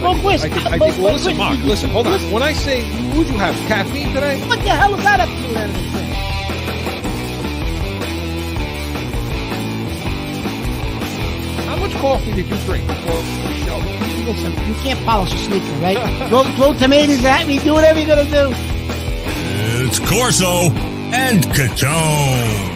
smoke whiskey. Well, listen, Mark, listen, hold on. When I say, would you have caffeine today? What the hell is that up to out of the thing? How much coffee did you drink before the show? Listen, you can't polish a sneaker, right? throw tomatoes at me, do whatever you're going to do. It's Corso and Catone.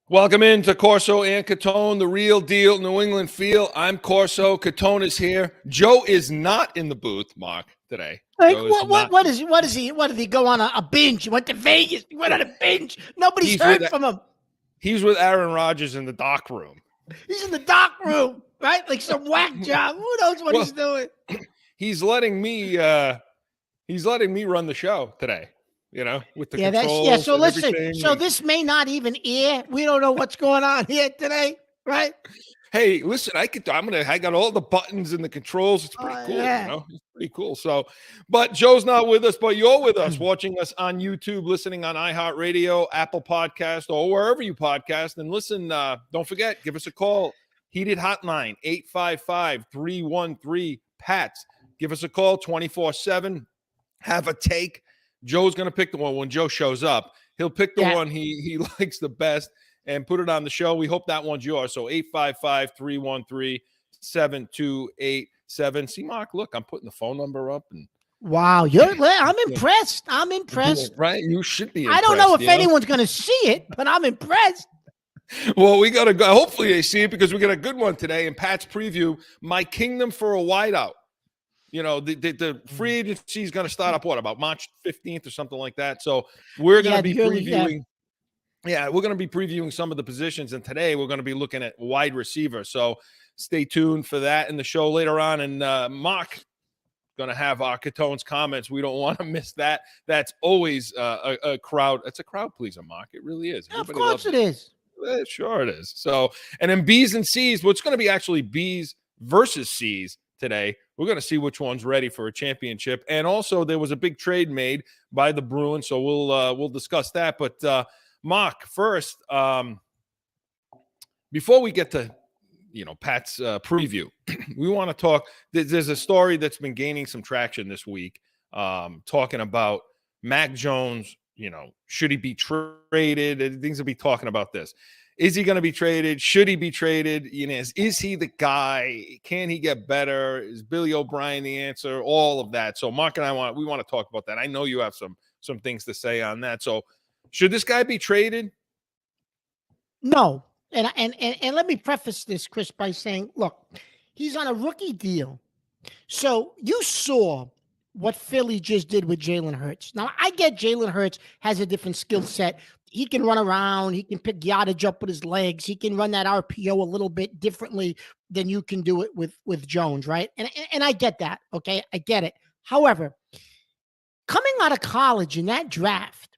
Welcome into Corso and Catone, the real deal New England feel. I'm Corso. Catone is here. Joe is not in the booth, Mark, today. Like, what is he? What did he go on a binge? He went to Vegas. He went on a binge. Nobody's heard from him. He's with Aaron Rodgers in the dock room. He's in the dock room, right? Like some whack job. Who knows what he's doing? He's letting me run the show today. You know, with the controls. So listen. So this may not even air. We don't know what's going on here today, right? Hey, listen, I got all the buttons and the controls. It's pretty cool. Yeah. You know, it's pretty cool. So, but Joe's not with us, but you're with us, watching us on YouTube, listening on iHeartRadio, Apple Podcast, or wherever you podcast. And listen, don't forget, give us a call. Heated hotline 855-313-PATS. Give us a call 24/7. Have a take. Joe's going to pick the one when Joe shows up. He'll pick the one he likes the best and put it on the show. We hope that one's yours. So 855-313-7287. See, Mark, look, I'm putting the phone number up. And wow, I'm impressed. I'm impressed. Right? You should be impressed. I don't know if anyone's going to see it, but I'm impressed. Well, we got to go. Hopefully they see it because we got a good one today. And Pat's preview, my Kingdom for a Wideout. You know, the free agency is going to start up, about March 15th or something like that. So we're going to be previewing. Yeah, we're going to be previewing some of the positions. And today we're going to be looking at wide receiver. So stay tuned for that in the show later on. And Mark going to have our Catone's comments. We don't want to miss that. That's always a crowd. It's a crowd pleaser, Mark. It really is. Of course it is. Sure it is. So, and then B's and C's, well, it's going to be actually B's versus C's today. We're going to see which one's ready for a championship. And also there was a big trade made by the Bruins, so we'll discuss that. But Mark, first, before we get to Pat's preview, we want to talk. There's a story that's been gaining some traction this week, talking about Mac Jones. Should he be traded? Things will be talking about this. Is he going to be traded? Should he be traded? Is he the guy? Can he get better? Is Billy O'Brien the answer? All of that. So Mark and I want to talk about that. I know you have some things to say on that. So should this guy be traded? No. And let me preface this, Chris, by saying, look, he's on a rookie deal. So you saw what Philly just did with Jalen Hurts. Now, I get Jalen Hurts has a different skill set. He can run around. He can pick yardage up with his legs. He can run that RPO a little bit differently than you can do it with Jones, right? And I get that, okay? I get it. However, coming out of college in that draft,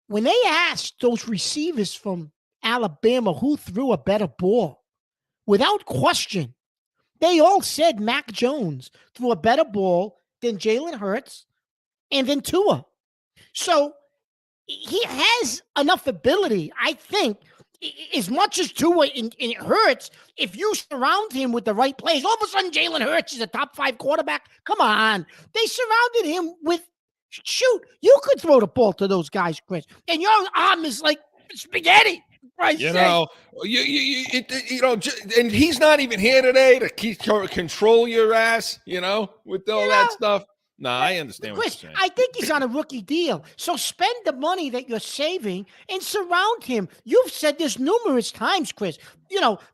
when they asked those receivers from Alabama who threw a better ball, without question, they all said Mac Jones threw a better ball than Jalen Hurts and then Tua. So he has enough ability, I think, as much as Tua and it hurts, if you surround him with the right plays, all of a sudden Jalen Hurts is a top 5 quarterback. Come on. They surrounded him with, shoot, you could throw the ball to those guys, Chris, and your arm is like spaghetti. Right? And he's not even here today to control your ass, with all that stuff. No, I understand what you're saying. I think he's on a rookie deal. So spend the money that you're saving and surround him. You've said this numerous times, Chris.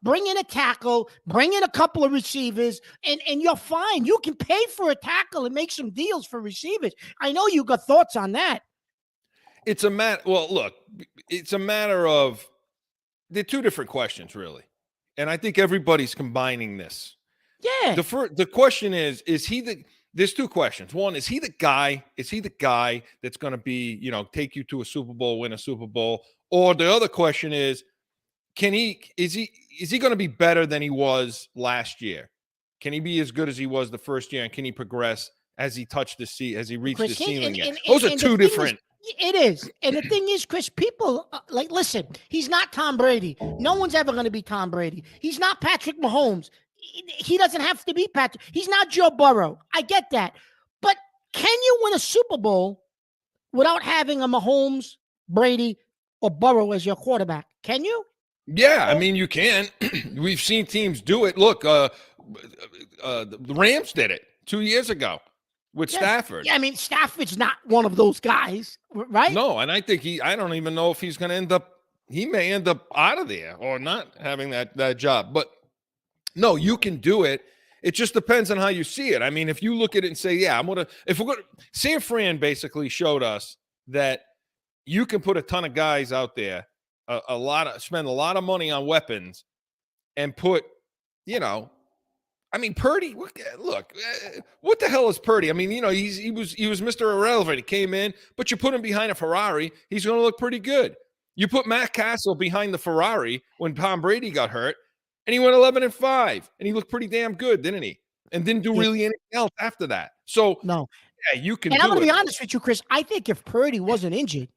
Bring in a tackle, bring in a couple of receivers, and you're fine. You can pay for a tackle and make some deals for receivers. I know you got thoughts on that. It's a matter. Well, look, it's a matter of they're two different questions, really, and I think everybody's combining this. Yeah. The question is he the? There's two questions. One, is he the guy? Is he the guy that's going to be, take you to a Super Bowl, win a Super Bowl? Or the other question is he going to be better than he was last year? Can he be as good as he was the first year? And can he progress as he reached the ceiling yet? Those are two different. It is. And the thing is, Chris, people listen, he's not Tom Brady. No one's ever going to be Tom Brady. He's not Patrick Mahomes. he doesn't have to be Patrick. He's not Joe Burrow. I get that. But can you win a Super Bowl without having a Mahomes, Brady, or Burrow as your quarterback? Can you? Yeah, I mean, you can. We've seen teams do it. Look, the Rams did it 2 years ago with Stafford. Yeah, I mean, Stafford's not one of those guys, right? No, and I think I don't even know if he's going to end up, he may end up out of there or not having that job. But no, you can do it. It just depends on how you see it. I mean, if you look at it and say, yeah, if we're going to, San Fran basically showed us that you can put a ton of guys out there, spend a lot of money on weapons and put, I mean, Purdy, look, what the hell is Purdy? I mean, he was Mr. Irrelevant. He came in, but you put him behind a Ferrari, he's going to look pretty good. You put Matt Castle behind the Ferrari when Tom Brady got hurt, and he went 11-5, and he looked pretty damn good, didn't he? And didn't do really anything else after that. So, no, yeah, you can. And I'm going to be honest with you, Chris. I think if Purdy wasn't injured,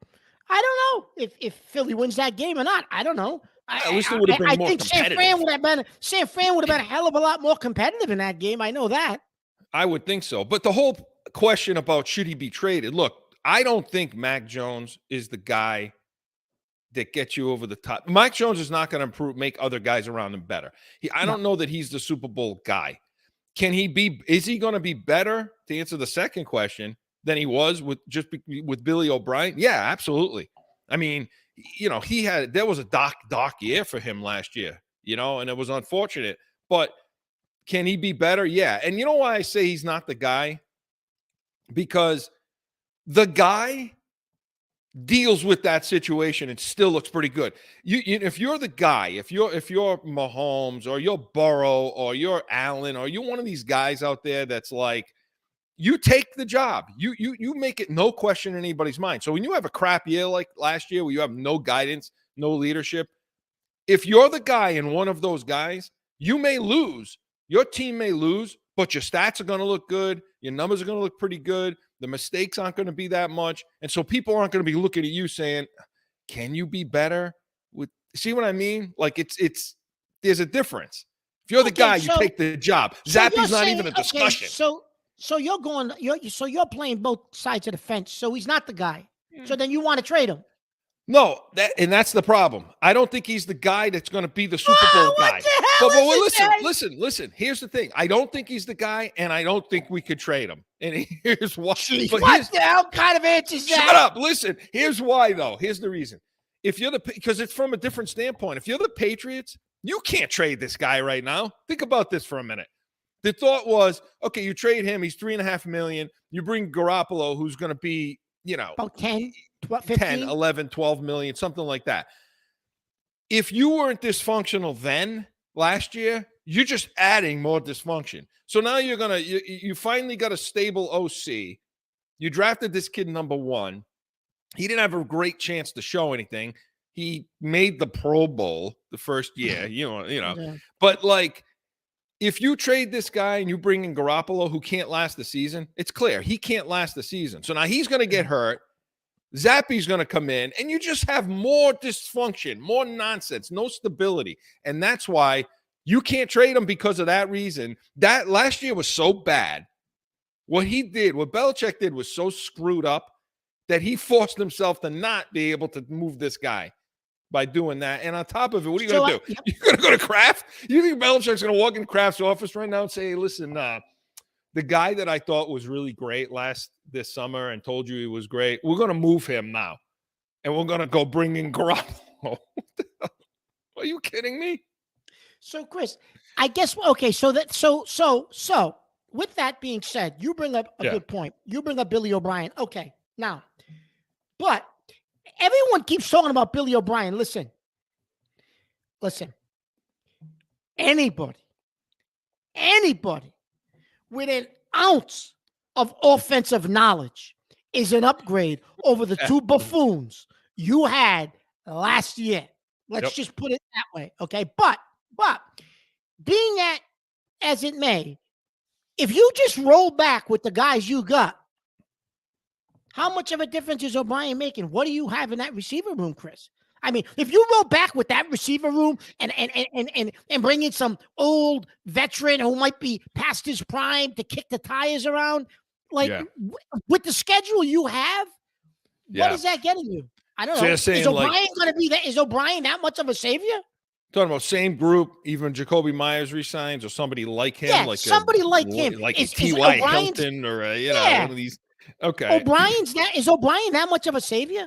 I don't know if Philly wins that game or not. I don't know. At least it would have been more competitive. San Fran would have been a hell of a lot more competitive in that game. I know that. I would think so. But the whole question about should he be traded? Look, I don't think Mac Jones is the guy that gets you over the top. Mac Jones is not going to make other guys around him better. I don't know that he's the Super Bowl guy. Is he going to be better, to answer the second question, than he was with Billy O'Brien? Yeah, absolutely. I mean, there was a dark year for him last year, and it was unfortunate. But can he be better? Yeah. And you know why I say he's not the guy? Because the guy deals with that situation and still looks pretty good. If you're the guy, if you're Mahomes or you're Burrow or you're Allen or you're one of these guys out there that's like, you take the job. You make it no question in anybody's mind. So when you have a crap year like last year where you have no guidance, no leadership, if you're the guy and one of those guys, you may lose. Your team may lose, but your stats are going to look good. Your numbers are going to look pretty good. The mistakes aren't going to be that much. And so people aren't going to be looking at you saying, can you be better? See what I mean? Like there's a difference. If you're the guy, you take the job. Zappy's not even a discussion. So you're playing both sides of the fence. So he's not the guy. So then you want to trade him. No, that's the problem. I don't think he's the guy that's going to be the Super Bowl guy. But listen. Here's the thing. I don't think he's the guy, and I don't think we could trade him. And here's why. What the hell kind of answer is that? Shut up. Listen. Here's why, though. Here's the reason. Because it's from a different standpoint. If you're the Patriots, you can't trade this guy right now. Think about this for a minute. The thought was, okay, you trade him. He's $3.5 million. You bring Garoppolo, who's going to be, about 10, 12, 15? 10, 11, 12 million, something like that. If you weren't dysfunctional then last year, you're just adding more dysfunction. So now you finally got a stable OC. You drafted this kid number 1. He didn't have a great chance to show anything. He made the Pro Bowl the first year, Yeah. But like, if you trade this guy and you bring in Garoppolo, who can't last the season, it's clear he can't last the season. So now he's going to get hurt. Zappy's going to come in, and you just have more dysfunction, more nonsense, no stability. And that's why you can't trade him because of that reason. That last year was so bad. What Belichick did was so screwed up that he forced himself to not be able to move this guy by doing that. And on top of it, what are you going to do? Yep. You're going to go to Kraft? You think Belichick's going to walk in Kraft's office right now and say, hey, listen, the guy that I thought was really great this summer and told you he was great, we're going to move him now. And we're going to go bring in Garoppolo. Are you kidding me? So, Chris, I guess, okay, so with that being said, you bring up a good point. You bring up Billy O'Brien. Okay, now, but everyone keeps talking about Billy O'Brien. Listen. Anybody with an ounce of offensive knowledge is an upgrade over the two buffoons you had last year. Let's just put it that way, okay? But being as it may, if you just roll back with the guys you got, how much of a difference is O'Brien making? What do you have in that receiver room, Chris? I mean, if you roll back with that receiver room and bring in some old veteran who might be past his prime to kick the tires around, like Yeah. with the schedule you have, what Yeah. is that getting you? I don't So know. you're saying, Is O'Brien going to be that? Is O'Brien that much of a savior? Talking about same group, even Jacoby Myers resigns or somebody like him, Yeah, like somebody like him. like a Is T.Y. O'Brien's? Hilton or one Yeah, of these. Okay. Is O'Brien that much of a savior?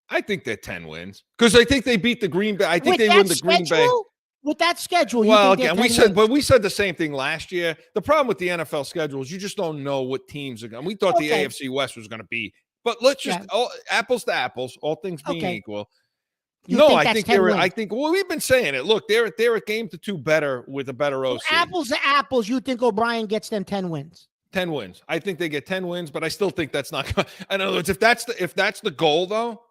I think they're 10 wins because I think they beat the Green Bay. I think With they that win the Green Bay. schedule? With that schedule, you Well, think they're again, 10 we said, wins? but we said the same thing last year. The problem with the NFL schedule is you just don't know what teams are going. We thought the Okay. AFC West was going to be, but let's just apples to apples, all things being Okay. equal. You No, think I that's think 10 they're. wins? I think. Well, we've been saying it. Look, they're a game to two better with a better OC. Apples to apples, you think O'Brien gets them 10 wins? 10 wins. I think they get 10 wins, but I still think that's not. In other words, if that's the goal, though,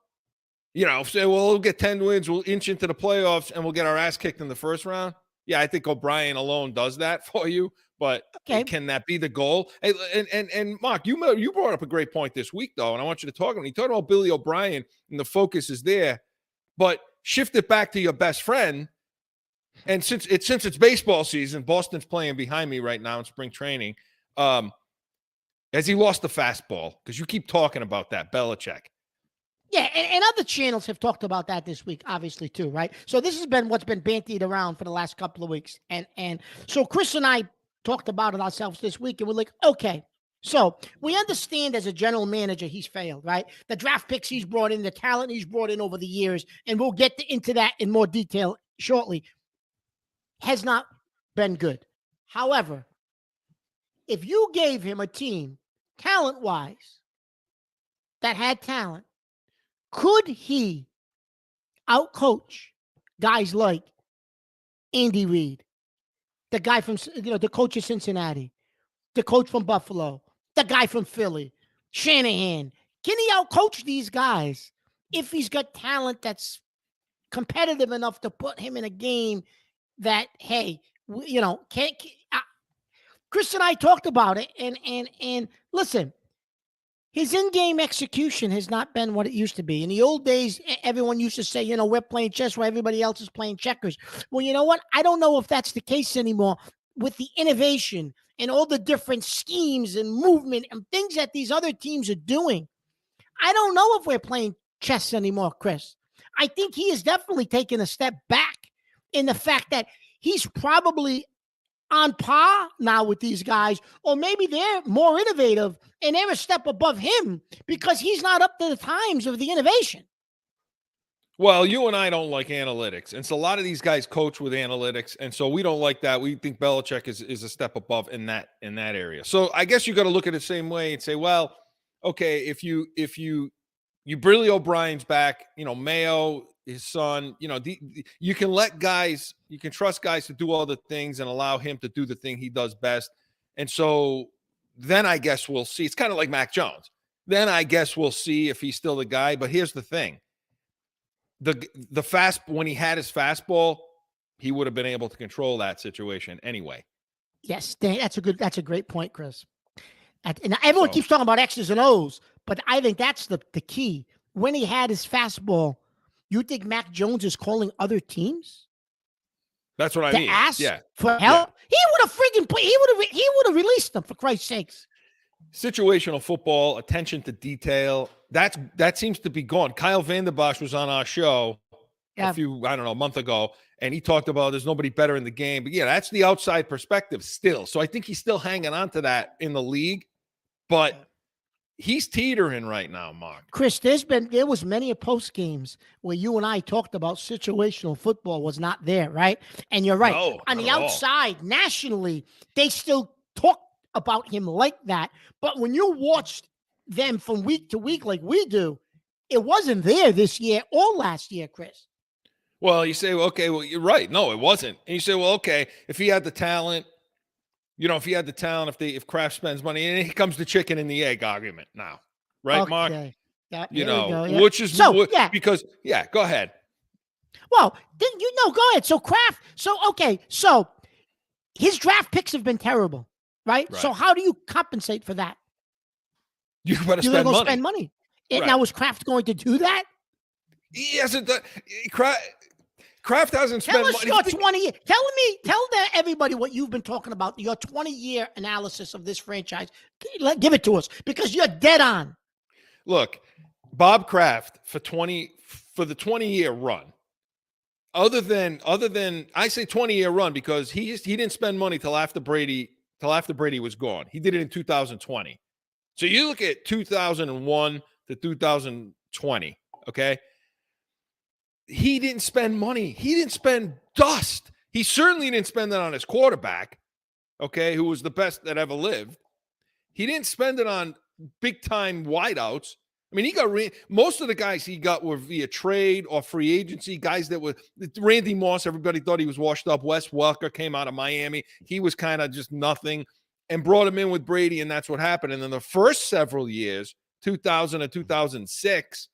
say, well, we'll get 10 wins, we'll inch into the playoffs, and we'll get our ass kicked in the first round. Yeah, I think O'Brien alone does that for you. But can that be the goal? And Mark, you brought up a great point this week, though, and I want you to talk about. You talked about Billy O'Brien, and the focus is there, but shift it back to your best friend. And since it's baseball season, Boston's playing behind me right now in spring training. Has he lost the fastball? Because you keep talking about that, Belichick. Yeah, and other channels have talked about that this week, obviously, too, right? So this has been what's been bantied around for the last couple of weeks. And so Chris and I talked about it ourselves this week, and we're like, okay, so we understand as a general manager he's failed, right? The draft picks he's brought in, the talent he's brought in over the years, and we'll get into that in more detail shortly, has not been good. However, if you gave him a team, talent-wise, that had talent, could he outcoach guys like Andy Reid, the guy from, the coach of Cincinnati, the coach from Buffalo, the guy from Philly, Shanahan? Can he outcoach these guys if he's got talent that's competitive enough to put him in a game that, hey, Chris and I talked about it, and listen, his in-game execution has not been what it used to be. In the old days, everyone used to say, we're playing chess while everybody else is playing checkers. Well, you know what? I don't know if that's the case anymore with the innovation and all the different schemes and movement and things that these other teams are doing. I don't know if we're playing chess anymore, Chris. I think he has definitely taken a step back in the fact that he's probably on par now with these guys, or maybe they're more innovative and they're a step above him because he's not up to the times of the innovation. Well, you and I don't like analytics, and so a lot of these guys coach with analytics, and so we don't like that. We think Belichick is a step above in that area. So I guess you got to look at it the same way and say, well, okay, if you Billy O'Brien's back, Mayo, his son, you can let guys, you can trust guys to do all the things and allow him to do the thing he does best. And so then I guess we'll see. It's kind of like Mac Jones. Then I guess we'll see if he's still the guy. But here's the thing. When he had his fastball, he would have been able to control that situation anyway. Yes, that's a great point, Chris. And everyone keeps talking about X's and O's, but I think that's the key. When he had his fastball, you think Mac Jones is calling other teams? That's what I mean. Ask yeah. for help. Yeah. He would have freaking played. He would have released them, for Christ's sakes. Situational football, attention to detail. That seems to be gone. Kyle Vanderbosch was on our show a month ago, and he talked about there's nobody better in the game. But yeah, that's the outside perspective still. So I think he's still hanging on to that in the league, but he's teetering right now, Mark. Chris, there was many a post games where you and I talked about situational football was not there, right? And you're right. No, on the outside, nationally, they still talk about him like that. But when you watched them from week to week like we do, it wasn't there this year or last year, Chris. Well, you say, well, okay, well, you're right. No, it wasn't. And you say, well, okay, if he had the talent, if Kraft spends money, and here comes the chicken and the egg argument now, right, okay. Mark? Yeah, which is because go ahead. Well, go ahead. So Kraft, so his draft picks have been terrible, right? So how do you compensate for that? You better spend money. Right. Now, was Kraft going to do that? He hasn't done. Kraft hasn't Tell spent us money. your 20 year. Tell everybody what you've been talking about. Your 20-year analysis of this franchise. Give it to us because you're dead on. Look, Bob Kraft for the 20-year run. Other than I say 20-year run because he didn't spend money till after Brady was gone. He did it in 2020. So you look at 2001 to 2020, okay? He didn't spend money. He didn't spend dust. He certainly didn't spend it on his quarterback, okay, who was the best that ever lived. He didn't spend it on big-time wideouts. I mean, he got most of the guys he got were via trade or free agency, guys that were Randy Moss. Everybody thought he was washed up. Wes Welker came out of Miami. He was kind of just nothing and brought him in with Brady, and that's what happened. And then the first several years, 2000 and 2006,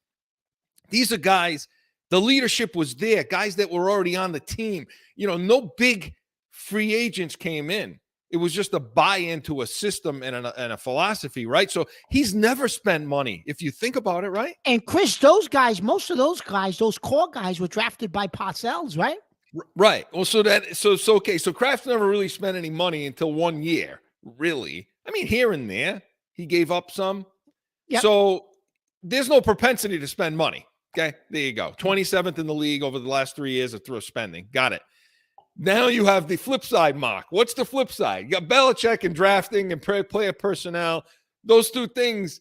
these are guys, the leadership was there, guys that were already on the team. You know, no big free agents came in. It was just a buy-in to a system and a philosophy, right? So he's never spent money, if you think about it, right? And Chris, those guys, most of those guys, those core guys were drafted by Parcells, right? Right. Well, so okay. So Kraft never really spent any money until 1 year, really. I mean, here and there, he gave up some. Yep. So there's no propensity to spend money. Okay, there you go. 27th in the league over the last 3 years of through spending. Got it. Now you have the flip side, Mark. What's the flip side? You got Belichick and drafting and player personnel. Those two things,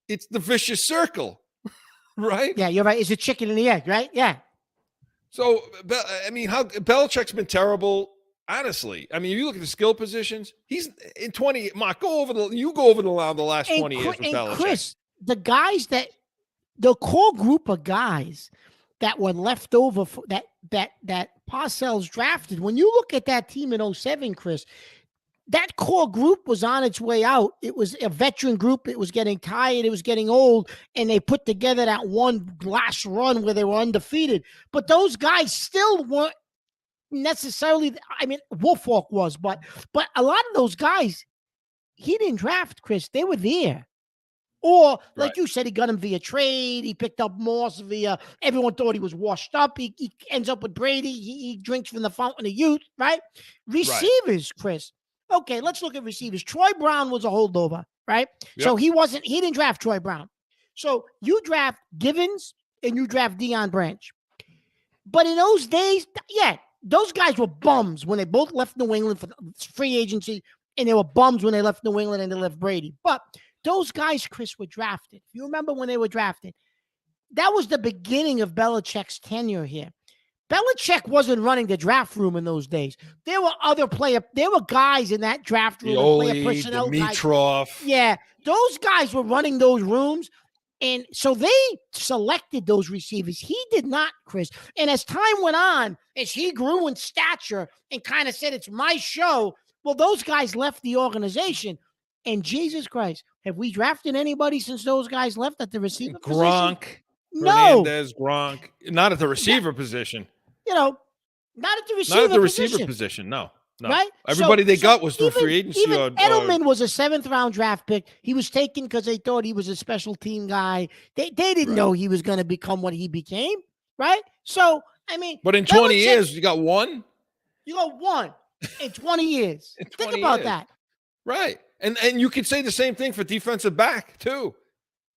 it's the vicious circle, right? Yeah, you're right. It's a chicken and the egg, right? Yeah. So, I mean, how Belichick's been terrible, honestly. I mean, you look at the skill positions, he's in 20. Mark, go over the last 20 years with Belichick. Chris, the core group of guys that were left over for that Parcells drafted. When you look at that team in 07, Chris, that core group was on its way out. It was a veteran group. It was getting tired. It was getting old. And they put together that one last run where they were undefeated. But those guys still weren't necessarily, I mean, Wolfhawk was, but a lot of those guys, he didn't draft, Chris. They were there. Or, like you said, he got him via trade. He picked up Moss via, everyone thought he was washed up. He ends up with Brady. He drinks from the fountain of youth, right? Receivers, Chris. Okay, let's look at receivers. Troy Brown was a holdover, right? Yep. So he didn't draft Troy Brown. So you draft Givens and you draft Deion Branch. But in those days, yeah, those guys were bums when they both left New England for free agency, and they were bums when they left New England and they left Brady. But those guys, Chris, were drafted. If you remember when they were drafted, that was the beginning of Belichick's tenure here. Belichick wasn't running the draft room in those days. There were guys in that draft room. The personnel Dimitrov. Yeah, those guys were running those rooms. And so they selected those receivers. He did not, Chris. And as time went on, as he grew in stature and kind of said, it's my show, well, those guys left the organization. And Jesus Christ, have we drafted anybody since those guys left at the receiver position? Gronk. No. Hernandez, Gronk. Not at the receiver position. You know, not at the receiver position. No. Right? Everybody they got was through free agency. Even Edelman was a 7th-round draft pick. He was taken because they thought he was a special team guy. They didn't know he was going to become what he became, right? So, I mean. But in 20 years, you got one? You got one in 20 years. Think about that. Right. And you could say the same thing for defensive back, too.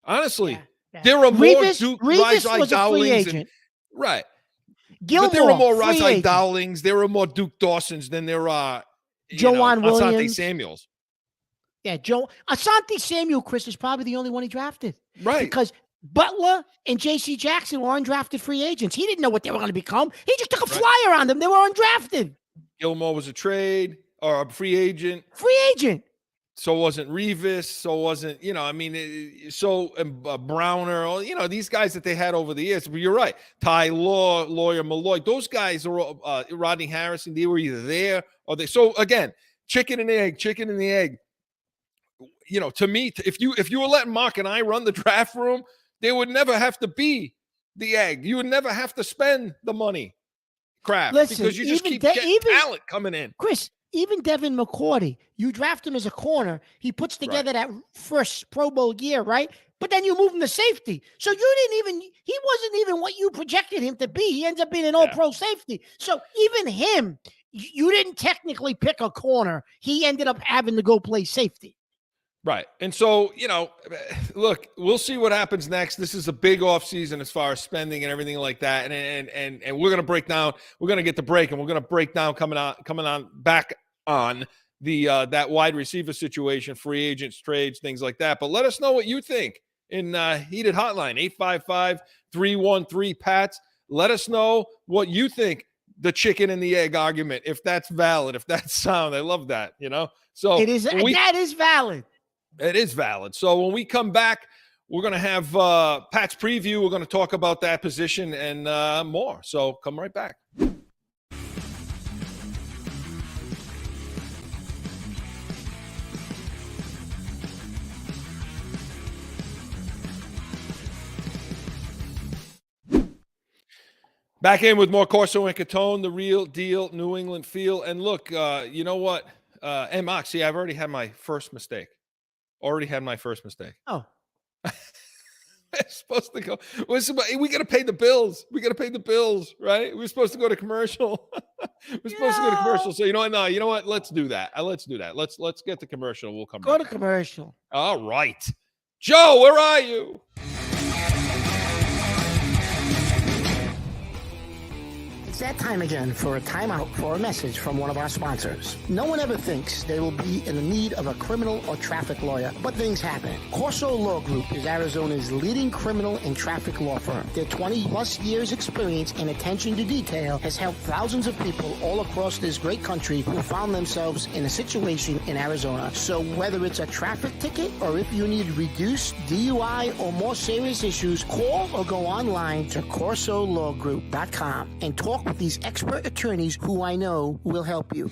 Honestly. Yeah. There are more Duke Rizai Dowlings. Right. Gilmore, but there are more Rizai Dowlings. There are more Duke Dawsons than there are Joanne Williams. Asante Samuels. Yeah, Asante Samuel, Chris, is probably the only one he drafted. Right. Because Butler and J.C. Jackson were undrafted free agents. He didn't know what they were going to become. He just took a flyer on them. They were undrafted. Gilmore was a trade or a free agent. Free agent. So wasn't Revis. So wasn't, Browner, these guys that they had over the years. But you're right. Ty Law, Lawyer Malloy, those guys are Rodney Harrison. They were either there or they. So again, chicken and the egg. To me, if you were letting Mark and I run the draft room, there would never have to be the egg. You would never have to spend the money, Kraft, because you just keep getting talent coming in. Chris, even Devin McCourty, you draft him as a corner. He puts together that first Pro Bowl year, right? but then you move him to safety. So he wasn't even what you projected him to be. He ends up being an all-pro safety. So even him, you didn't technically pick a corner. He ended up having to go play safety. Right. And so, look, we'll see what happens next. This is a big offseason as far as spending and everything like that. And we're going to break down, we're going to get the break, and we're going to break down coming on back on the that wide receiver situation, free agents, trades, things like that. But let us know what you think in Heated Hotline, 855-313-PATS. Let us know what you think, the chicken and the egg argument, if that's valid, if that's sound. I love that, So that is valid. It is valid. So when we come back, we're going to have Pat's preview. We're going to talk about that position and more. So come right back. Back in with more Corso and Catone, the real deal New England feel. And look, you know what? And Mox, see, I've already had my first mistake. Oh. It's supposed to go. We got to pay the bills. Right? We're supposed to go to commercial. So you know what? No, you know what? Let's do that. Let's get the commercial. We'll come Go to commercial. All right. Joe, where are you? It's that time again for a timeout for a message from one of our sponsors. No one ever thinks they will be in the need of a criminal or traffic lawyer, but things happen. CORSO Law Group is Arizona's leading criminal and traffic law firm. Their 20-plus years experience and attention to detail has helped thousands of people all across this great country who found themselves in a situation in Arizona. So whether it's a traffic ticket or if you need reduced DUI or more serious issues, call or go online to CORSOLawGroup.com and talk with these expert attorneys who I know will help you.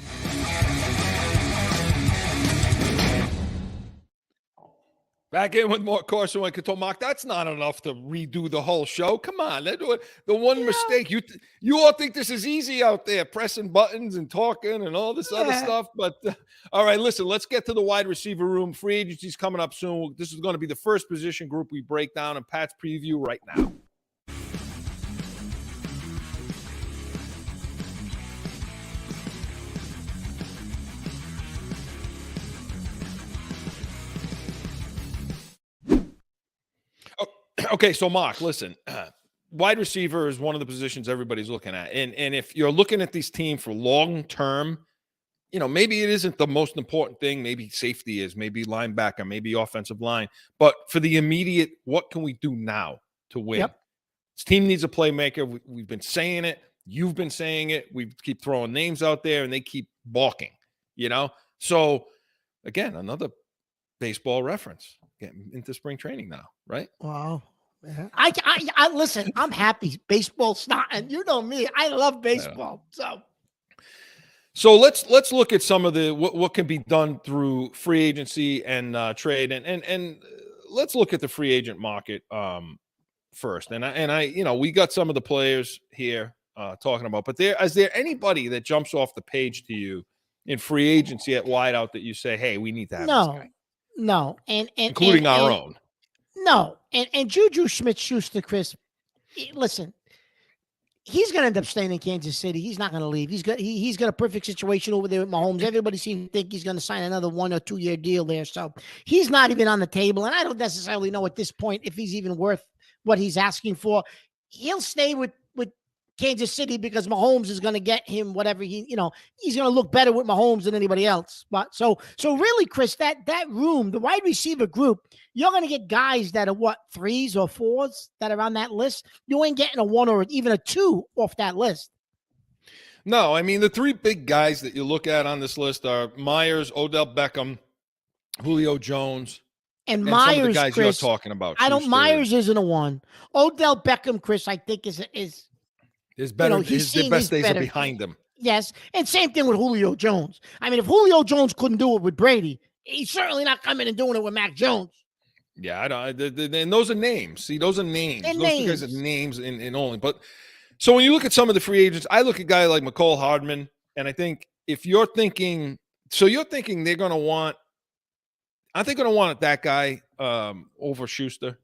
Back in with more Corso and Catone. Mark, that's not enough to redo the whole show. Come on, they're doing the one mistake. You all think this is easy out there, pressing buttons and talking and all this other stuff. But all right, listen, let's get to the wide receiver room. Free agency's coming up soon. This is going to be the first position group we break down in Pat's preview right now. Okay, so Mark, listen, wide receiver is one of the positions everybody's looking at. And if you're looking at this team for long term, maybe it isn't the most important thing. Maybe safety is, maybe linebacker, maybe offensive line. But for the immediate, what can we do now to win? Yep. This team needs a playmaker. We've been saying it. You've been saying it. We keep throwing names out there, and they keep balking, So, again, another baseball reference. Getting into spring training now, right? Wow. I listen, I'm happy. Baseball's not, and you know me, I love baseball. So let's look at some of the what can be done through free agency and trade, and let's look at the free agent market first. And I we got some of the players here talking about, but is there anybody that jumps off the page to you in free agency at wideout that you say, hey, we need to have this guy? No, and including our own. No, and Juju Smith-Schuster, Chris, listen, he's going to end up staying in Kansas City. He's not going to leave. He's got a perfect situation over there with Mahomes. Everybody seems to think he's going to sign another 1 or 2 year deal there. So he's not even on the table, and I don't necessarily know at this point if he's even worth what he's asking for. He'll stay with Kansas City because Mahomes is going to get him whatever he's going to look better with Mahomes than anybody else. But so really, Chris, that room, the wide receiver group, you're going to get guys that are 3s or 4s that are on that list. You ain't getting a 1 or even a 2 off that list. No, I mean, the 3 big guys that you look at on this list are Myers, Odell Beckham, Julio Jones. And Myers, some of the guys, Chris, you're talking about. Myers isn't a 1. Odell Beckham, Chris, I think is better. The best days are behind him. Yes, and same thing with Julio Jones. I mean, if Julio Jones couldn't do it with Brady, he's certainly not coming and doing it with Mac Jones. Yeah, I don't. And those are names. See, those are names. And those 2 guys are names in only. But so when you look at some of the free agents, I look at a guy like McCole Hardman, and I think if you're thinking, they're going to want. Aren't they going to want that guy over Schuster?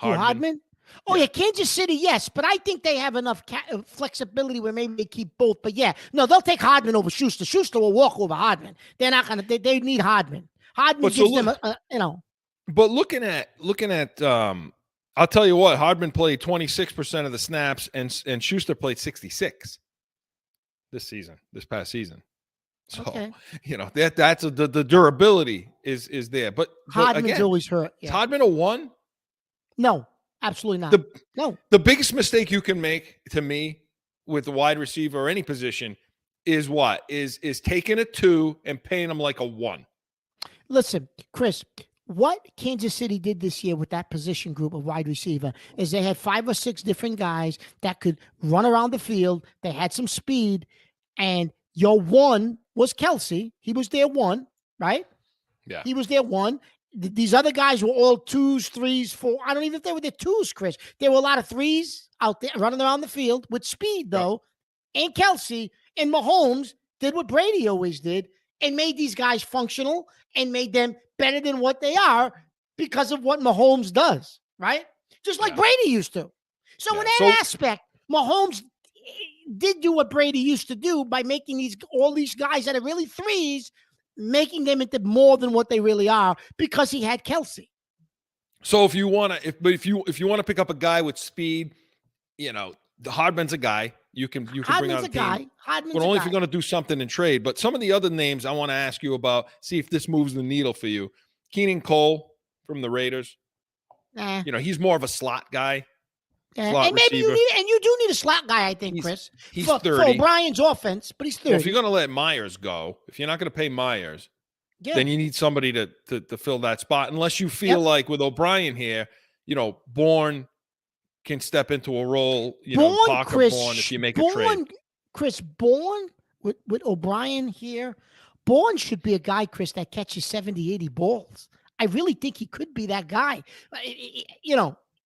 Who, Hardman? Oh, Yeah. yeah, Kansas City, yes. But I think they have enough flexibility where maybe they keep both. But, yeah, no, they'll take Hardman over Schuster. Schuster will walk over Hardman. They're not going to – they need Hardman. Hardman gives them But looking at I'll tell you what, Hardman played 26% of the snaps and Schuster played 66 this past season. So, okay. That's the durability is there. But Hardman's again, always hurt. Yeah. Is Hardman a 1? No, absolutely not. No. The biggest mistake you can make, to me, with a wide receiver or any position is what? Is taking a 2 and paying them like a 1. Listen, Chris, what Kansas City did this year with that position group of wide receiver is they had 5 or 6 different guys that could run around the field. They had some speed, and your 1 was Kelsey. He was their 1, right? Yeah. He was their 1. These other guys were all 2s, 3s, 4. I don't even think they were their 2s, Chris. There were a lot of 3s out there running around the field with speed, though. Yep. And Kelsey and Mahomes did what Brady always did and made these guys functional and made them better than what they are because of what Mahomes does, right? Just like Brady used to. So in that aspect, Mahomes did do what Brady used to do by making all these guys that are really 3s, making them into more than what they really are because he had Kelsey. So if you want to pick up a guy with speed, the Hardman's a guy. You can bring out a guy. But only if you're going to do something in trade. But some of the other names I want to ask you about, see if this moves the needle for you. Keenan Cole from the Raiders. He's more of a slot guy. And maybe you do need a slot guy, I think, Chris. He's for 30. For O'Brien's offense, but he's 30. Well, if you're going to let Myers go, if you're not going to pay Myers, then you need somebody to fill that spot. Unless you feel like with O'Brien here, Bourne can step into a role, Parker Bourne, if you make a trade. Chris, Bourne with O'Brien here, Bourne should be a guy, Chris, that catches 70, 80 balls. I really think he could be that guy.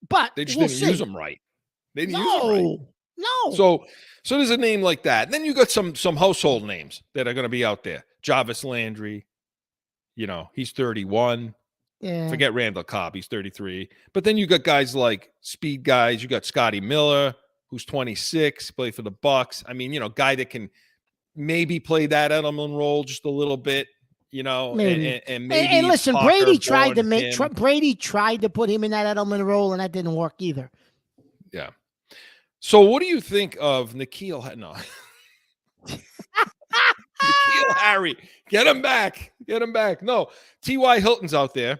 But they just didn't use him right. They didn't use him right. No. So there's a name like that. And then you got some household names that are going to be out there. Jarvis Landry, he's 31. Yeah. Forget Randall Cobb, he's 33. But then you got guys like speed guys. You got Scotty Miller, who's 26, play for the Bucks. I mean, guy that can maybe play that Edelman role just a little bit. Maybe. And maybe. And listen, Parker, Brady tried Bourne, Brady tried to put him in that Edelman role, and that didn't work either. Yeah. So, what do you think of N'Keal? No, N'Keal Harry, get him back. No, T.Y. Hilton's out there.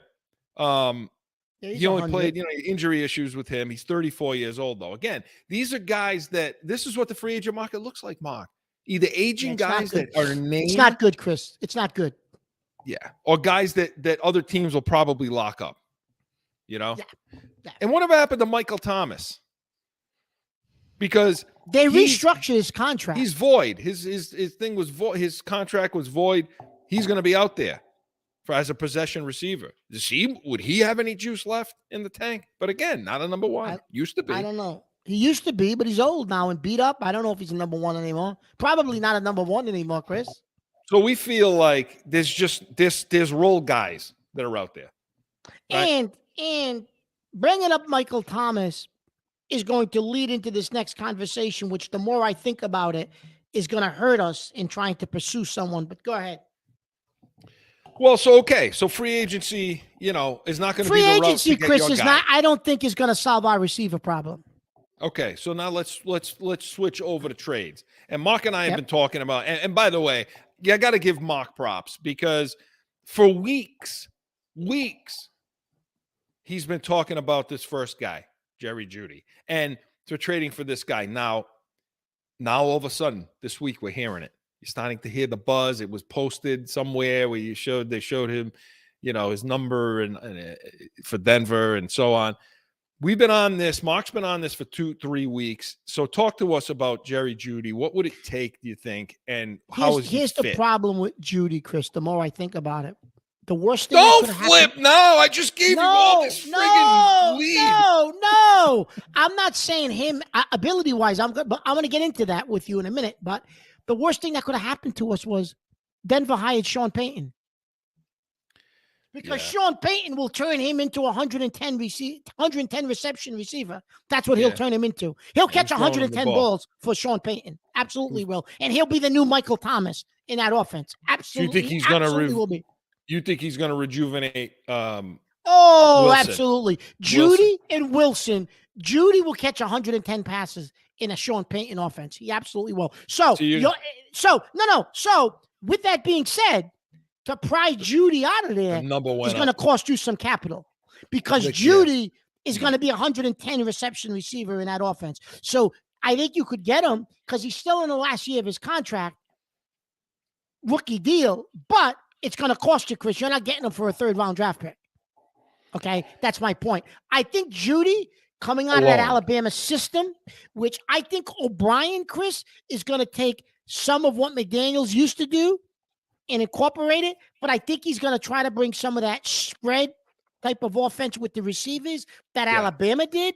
He only played, injury issues with him. He's 34 years old, though. Again, these are guys this is what the free agent market looks like, Mark. Either aging guys that are named. It's not good, Chris. It's not good. Yeah. Or guys that other teams will probably lock up, Yeah. And whatever happened to Michael Thomas? Because they restructured his contract. He's void. His thing was void. His contract was void. He's going to be out there as a possession receiver. Would he have any juice left in the tank? But again, not a number 1. Used to be. I don't know. He used to be, but he's old now and beat up. I don't know if he's a number 1 anymore. Probably not a number 1 anymore, Chris. So we feel like there's role guys that are out there. Right? And bringing up Michael Thomas is going to lead into this next conversation, which the more I think about it, is going to hurt us in trying to pursue someone. But go ahead. Well, so free agency, is not going to be the route to get Chris, your is guy. not. I don't think is going to solve our receiver problem. Okay, so now let's switch over to trades. And Mark and I have been talking about. And by the way, I got to give Mark props because for weeks, he's been talking about this first guy, Jerry Jeudy, and they're trading for this guy. Now all of a sudden, this week we're hearing it. You're starting to hear the buzz. It was posted somewhere where they showed him, his number and for Denver and so on. We've been on this. Mark's been on this for 2-3 weeks. So talk to us about Jerry Jeudy. What would it take, do you think? And how is he Here's fit? The problem with Jeudy, Chris, the more I think about it. The worst thing. Don't flip now. I just gave you all this friggin' lead. No. I'm not saying him ability-wise. I'm good, but I'm going to get into that with you in a minute. But the worst thing that could have happened to us was Denver hired Sean Payton. because Yeah. Sean Payton will turn him into 110 reception receiver. That's what he'll Yeah. turn him into. He'll Yeah, catch he's throwing him the 110 ball. balls for Sean Payton. Absolutely will. And he'll be the new Michael Thomas in that offense. Do you Absolutely. think he's going Absolutely will be. You think he's going to rejuvenate Oh, Wilson? absolutely. Judy and Wilson. Judy will catch 110 passes in a Sean Payton offense. He absolutely will. So, So with that being said, to pry Judy out of there number one is going to cost you some capital because Judy is going to be 110 reception receiver in that offense. So I think you could get him because he's still in the last year of his contract, rookie deal, but it's going to cost you, Chris. You're not getting him for a 3rd-round draft pick. Okay, that's my point. I think Judy coming out of that Alabama system, which I think O'Brien, Chris, is going to take some of what McDaniels used to do and incorporate it, but I think he's going to try to bring some of that spread type of offense with the receivers that Alabama did.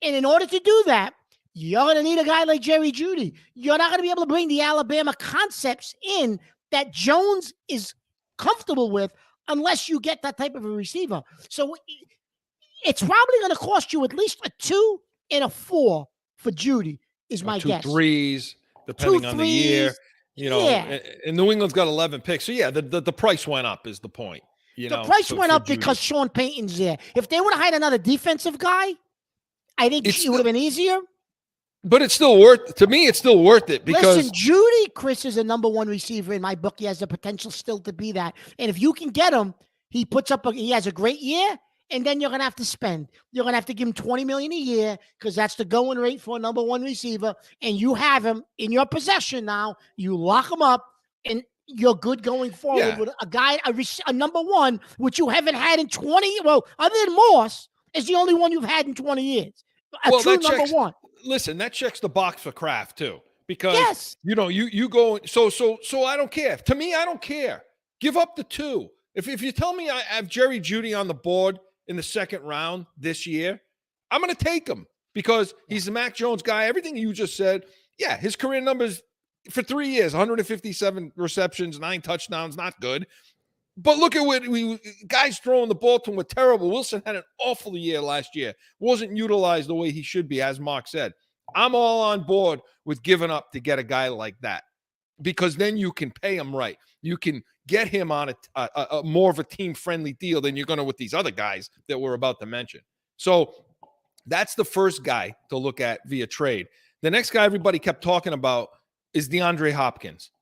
And in order to do that, you're going to need a guy like Jerry Jeudy. You're not going to be able to bring the Alabama concepts in that Jones is comfortable with unless you get that type of a receiver. So it's probably going to cost you at least a 2 and a 4 for Jeudy, is my guess. 2 threes, depending on the year. And New England's got 11 picks. So, the price went up is the point. The price went up because Sean Payton's there. If they would have hired another defensive guy, I think it would have been easier. But it's still worth it because listen, Jeudy, Chris, is a number 1 receiver in my book. He has the potential still to be that. And if you can get him, he has a great year, and then you're gonna have to spend. You're gonna have to give him $20 million a year because that's the going rate for a number 1 receiver. And you have him in your possession now. You lock him up, and you're good going forward with a guy, a number 1, which you haven't had in 20. Well, other than Morse, is the only one you've had in 20 years. A true number 1. Listen, that checks the box for Kraft too, because you go. So I don't care. To me, I don't care. Give up the 2. If you tell me I have Jerry Jeudy on the board in the 2nd round this year, I'm going to take him because he's the Mac Jones guy. Everything you just said, his career numbers for 3 years: 157 receptions, 9 touchdowns, not good. But look at what guys throwing the ball to him were terrible. Wilson had an awful year last year. Wasn't utilized the way he should be, as Mark said. I'm all on board with giving up to get a guy like that because then you can pay him right. You can get him on a more of a team-friendly deal than you're going to with these other guys that we're about to mention. So that's the first guy to look at via trade. The next guy everybody kept talking about is DeAndre Hopkins.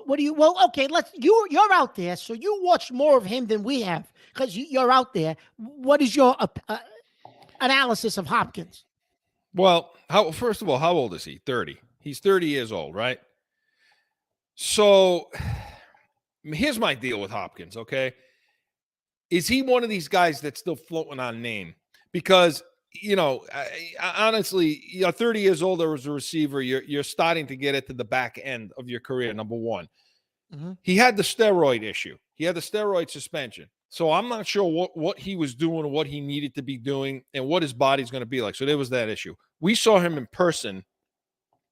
What do you? Well, okay. You're out there, so you watch more of him than we have because you're out there. What is your analysis of Hopkins? Well, first of all, how old is he? 30. He's 30 years old, right? So here's my deal with Hopkins. Okay, is he one of these guys that's still floating on name? Because honestly, you're 30 years old as a receiver. You're starting to get it to the back end of your career, number 1. Mm-hmm. He had the steroid issue. He had the steroid suspension. So I'm not sure what he was doing, what he needed to be doing, and what his body's going to be like. So there was that issue. We saw him in person,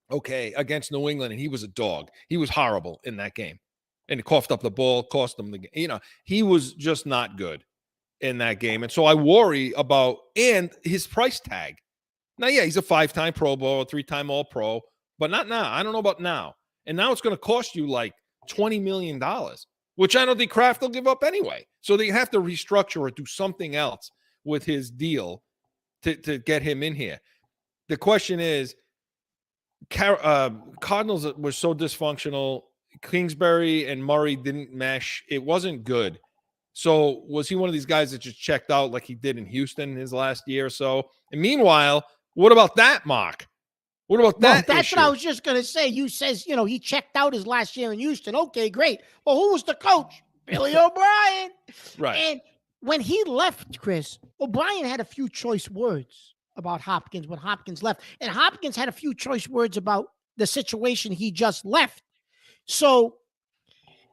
against New England, and he was a dog. He was horrible in that game. And he coughed up the ball, cost him the game. He was just not good in that game. And so I worry about his price tag. Now, he's a 5-time Pro Bowl, a 3-time All-Pro, but not now. I don't know about now. And now it's going to cost you like $20 million, which I don't think Kraft will give up anyway. So they have to restructure or do something else with his deal to get him in here. The question is, Cardinals were so dysfunctional. Kingsbury and Murray didn't mesh. It wasn't good. So was he one of these guys that just checked out like he did in Houston his last year or so? And meanwhile, what about that, Mark? What about that? That's issue? what I was just going to say. You says, he checked out his last year in Houston. Okay, great. Well, who was the coach? Billy O'Brien. Right. And when he left, Chris, O'Brien had a few choice words about Hopkins when Hopkins left. And Hopkins had a few choice words about the situation he just left. So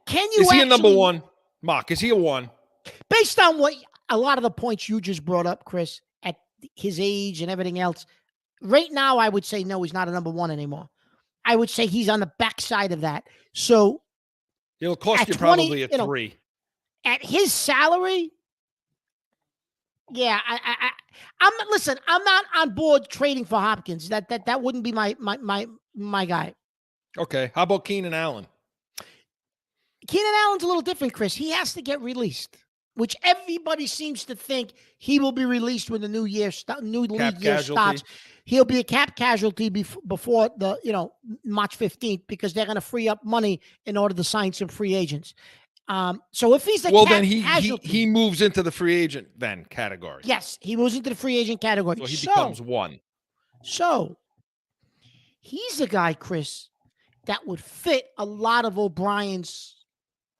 can you Is he a number 1? Mark, is he a 1? Based on what a lot of the points you just brought up, Chris, at his age and everything else, right now I would say no, he's not a number 1 anymore. I would say he's on the backside of that. So He'll cost At you 20, probably a 3. At his salary, yeah, listen, I'm not on board trading for Hopkins. That wouldn't be my guy. Okay. How about Keenan Allen? Keenan Allen's a little different, Chris. He has to get released, which everybody seems to think he will be released when the new league year starts. He'll be a cap casualty before the March 15th because they're going to free up money in order to sign some free agents. So if he's then he moves into the free agent category. Yes, he moves into the free agent category. So he becomes one. So he's a guy, Chris, that would fit a lot of O'Brien's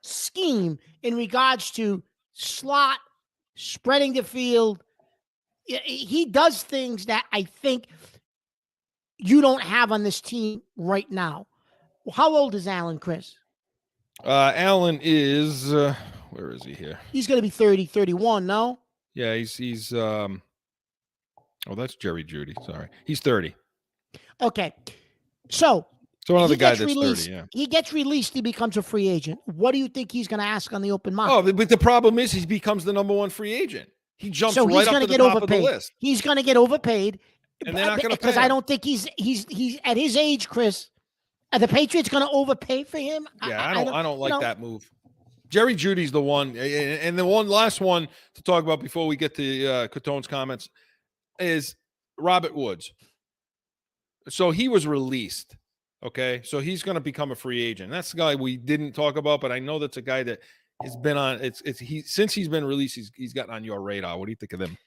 scheme in regards to slot, spreading the field. He does things that I think you don't have on this team right now. How old is Allen, Chris? Allen is where is he here? He's going to be 30, 31, no? Yeah, he's that's Jerry Jeudy. Sorry. He's 30. Okay. So another guy that's 30, yeah. He gets released, he becomes a free agent. What do you think he's going to ask on the open market? Oh, but the problem is he becomes the number 1 free agent. He jumps right up to the top of the list. He's going to get overpaid. And they're not going to pay him. Because I don't think he's at his age, Chris. Are the Patriots going to overpay for him? Yeah, I don't like that move. Jerry Judy's the one, and the last one to talk about before we get to Catone's comments is Robert Woods. So he was released. Okay, so he's going to become a free agent. That's the guy we didn't talk about, but I know that's a guy that has been on. Since he's been released, he's gotten on your radar. What do you think of him?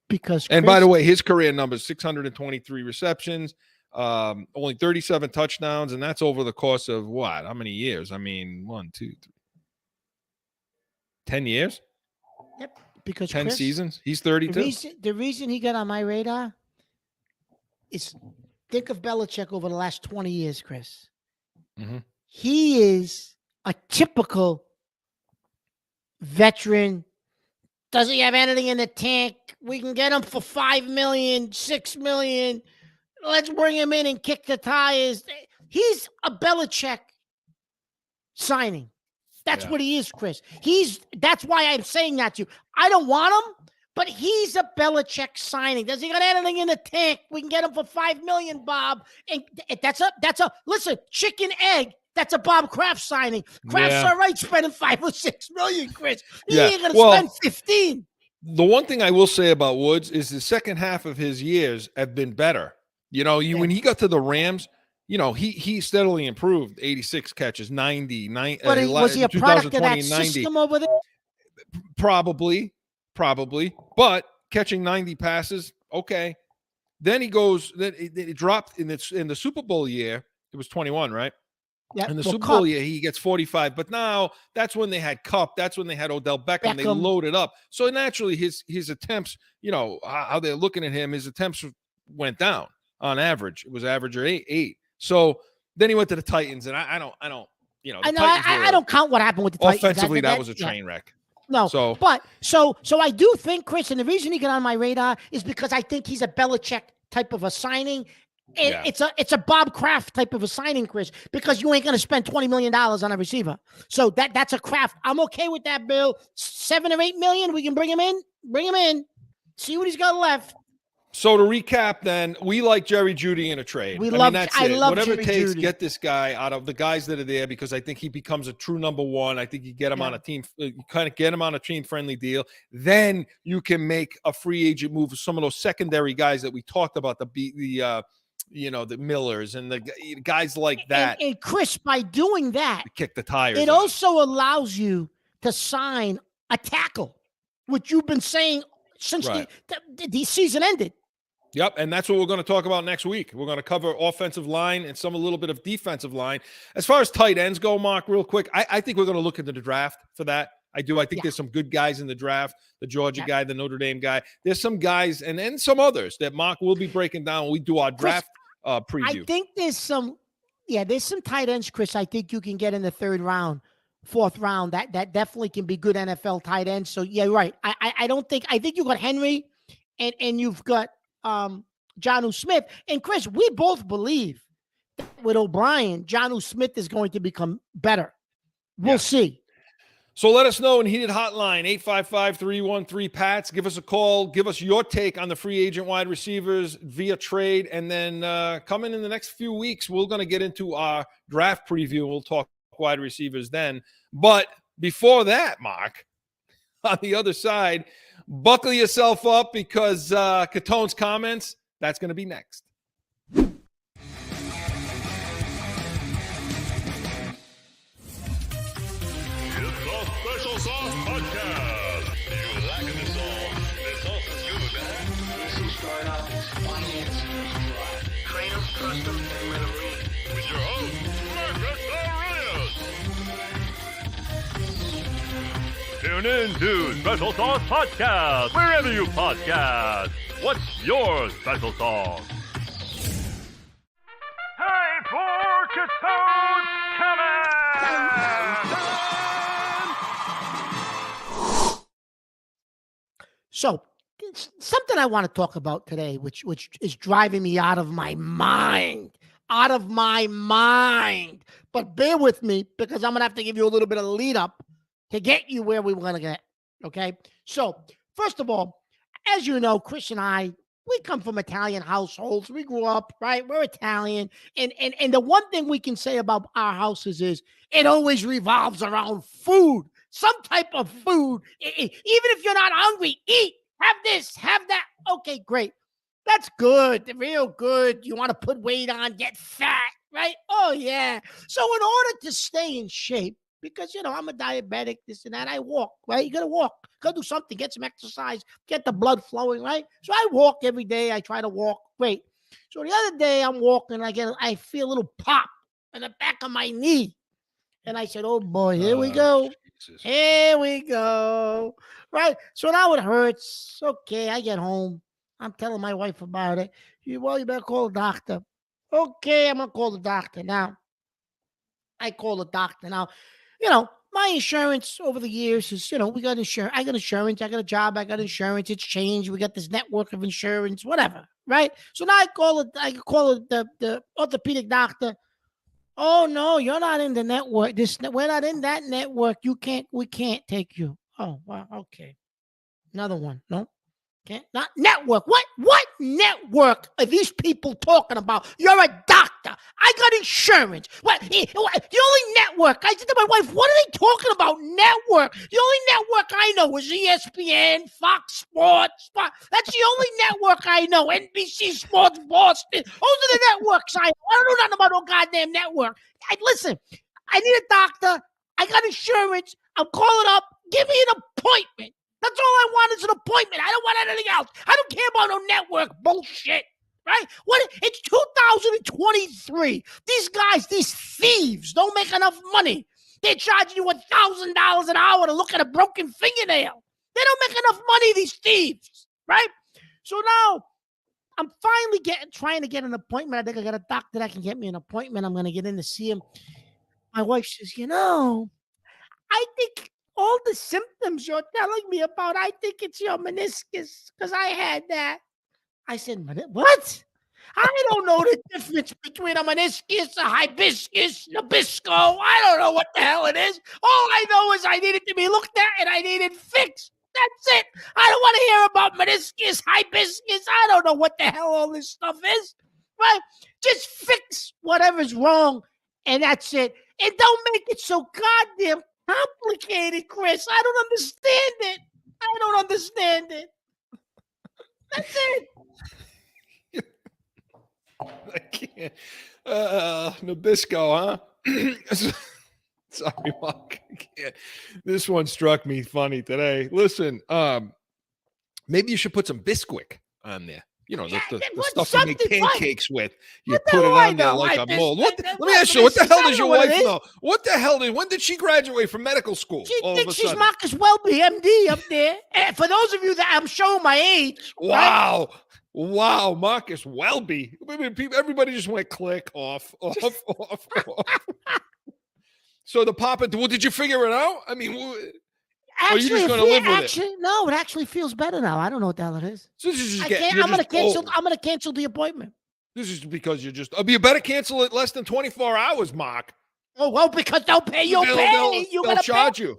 Because and by the way, his career numbers: 623 receptions. Only 37 touchdowns, and that's over the course of what? How many years? I mean, 1, 2, 3, 10 years. Yep, because 10 Chris, seasons. He's 32. The reason he got on my radar is think of Belichick over the last 20 years, Chris. Mm-hmm. He is a typical veteran. Does he have anything in the tank? We can get him for $5 million, $6 million. Let's bring him in and kick the tires. He's a Belichick signing. That's what he is, Chris. That's why I'm saying that to you. I don't want him, but he's a Belichick signing. Does he got anything in the tank? We can get him for $5 million, Bob. And that's a listen, chicken egg. That's a Bob Kraft signing. Kraft's all right spending $5 or $6 million, Chris. He ain't gonna spend 15. The one thing I will say about Woods is the second half of his years have been better. When he got to the Rams, he steadily improved. 86 catches, 90. But was he a product of that system over there? Probably. But catching 90 passes, okay. Then he goes. Then it dropped in the Super Bowl year. It was 21, right? Yeah. In the Super Bowl year, he gets 45. But now that's when they had Cup. That's when they had Odell Beckham. They loaded up. So naturally, his attempts, how they're looking at him, his attempts went down. On average, it was average or 8. So then he went to the Titans, and I don't. I don't count what happened with the Titans. Offensively, that was a train wreck. No, so I do think, Chris, and the reason he got on my radar is because I think he's a Belichick type of a signing. And it's a Bob Kraft type of a signing, Chris, because you ain't going to spend $20 million on a receiver. So that's a Kraft. I'm okay with that, Bill. $7 or $8 million, we can bring him in. See what he's got left. So to recap, then, we like Jerry Jeudy in a trade. I love whatever Jerry it takes, Jeudy. get this guy out of the guys that are there because I think he becomes a true number 1. I think you get him on a team, you kind of get him on a team-friendly deal. Then you can make a free agent move with some of those secondary guys that we talked about, the Millers and the guys like that. And Chris, by doing that, kick the tires. It also allows you to sign a tackle, which you've been saying since the season ended. Yep, and that's what we're going to talk about next week. We're going to cover offensive line and a little bit of defensive line. As far as tight ends go, Mark, real quick, I think we're going to look into the draft for that. I do. I think there's some good guys in the draft, the Georgia guy, the Notre Dame guy. There's some guys and some others that Mark will be breaking down when we do our draft preview. I think there's some tight ends, Chris, I think you can get in the 3rd round, 4th round. That definitely can be good NFL tight ends. So, yeah, right. I think you got Henry and you've got Jonnu Smith. And Chris, we both believe that with O'Brien, Jonnu Smith is going to become better. We'll see. So let us know in Heated Hotline, 855-313-PATS. Give us a call. Give us your take on the free agent wide receivers via trade. And then coming in the next few weeks, we're going to get into our draft preview. We'll talk wide receivers then. But before that, Mark, on the other side, buckle yourself up because Catone's comments, that's going to be next. Special Sauce Podcast. You lacking the sauce. The sauce is good, man. This is start off as finance. Train them, trust them, and let them lead. With your host, Marcus Aurelius. Tune in to Special Sauce Podcast, wherever you podcast. What's your special sauce? Time for Catone's Comment! So, something I want to talk about today, which is driving me out of my mind. But bear with me because I'm going to have to give you a little bit of lead up to get you where we want to get. Okay? So, first of all, as you know, Chris and I, we come from Italian households. We grew up, right? We're Italian. And the one thing we can say about our houses is it always revolves around food. Some type of food. Even if you're not hungry, eat. Have this, have that. Okay, great. That's good. Real good. You want to put weight on, get fat, right? Oh, yeah. So in order to stay in shape, because, I'm a diabetic, this and that, I walk, right? You got to walk. Got to do something. Get some exercise. Get the blood flowing, right? So I walk every day. I try to walk. Great. So the other day I'm walking. I feel a little pop in the back of my knee. And I said, oh, boy, here we go. Jesus. Here we go. Right. So now it hurts. Okay. I get home. I'm telling my wife about it. You better call the doctor. Okay. I'm going to call the doctor. Now, I call the doctor. Now, my insurance over the years is, we got insurance. I got insurance. I got a job. I got insurance. It's changed. We got this network of insurance, whatever. Right. So now I call the orthopedic doctor. Oh, no, you're not in the network. We're not in that network. We can't take you. Oh, wow. Okay. Another one. No. Okay. Not network. What network are these people talking about? You're a doctor. I got insurance. What? The only network. I said to my wife, what are they talking about? Network. The only network I know is ESPN, Fox Sports. That's the only network I know. NBC Sports Boston. Those are the networks I know. I don't know nothing about no goddamn network. Listen, I need a doctor. I got insurance. I'm calling up. Give me an appointment. That's all I want is an appointment. I don't want anything else. I don't care about no network bullshit, right? It's 2023. These guys, these thieves, don't make enough money. They're charging you $1,000 an hour to look at a broken fingernail. They don't make enough money, these thieves, right? So now I'm finally trying to get an appointment. I think I got a doctor that can get me an appointment. I'm going to get in to see him. My wife says, I think all the symptoms you're telling me about, I think it's your meniscus because I had that. I said, what? I don't know the difference between a meniscus, a hibiscus, Nabisco. I don't know what the hell it is. All I know is I needed to be looked at and I needed fixed. That's it. I don't want to hear about meniscus, hibiscus. I don't know what the hell all this stuff is. Right? Just fix whatever's wrong and that's it. And don't make it so goddamn complicated, Chris. I don't understand it. That's it. I can't. Nabisco, huh? Sorry, Mark. I can't. This one struck me funny today. Listen, maybe you should put some Bisquick on there. The stuff you make pancakes with. You put it on there like a mold. Let me ask you, what the hell does your wife know? What the hell when did she graduate from medical school? She thinks she's Marcus Welby, MD, up there. And for those of you that I'm showing my age. Wow. Right? Wow, Marcus Welby. Everybody just went click off. So the papa, did you figure it out? I mean, are you just going to live with it? No, it actually feels better now. I don't know what the hell it is. So this is I'm going to cancel the appointment. This is because you better cancel it less than 24 hours, Mark. Oh, well, because they'll pay, you'll pay. You They'll gotta charge pay. you.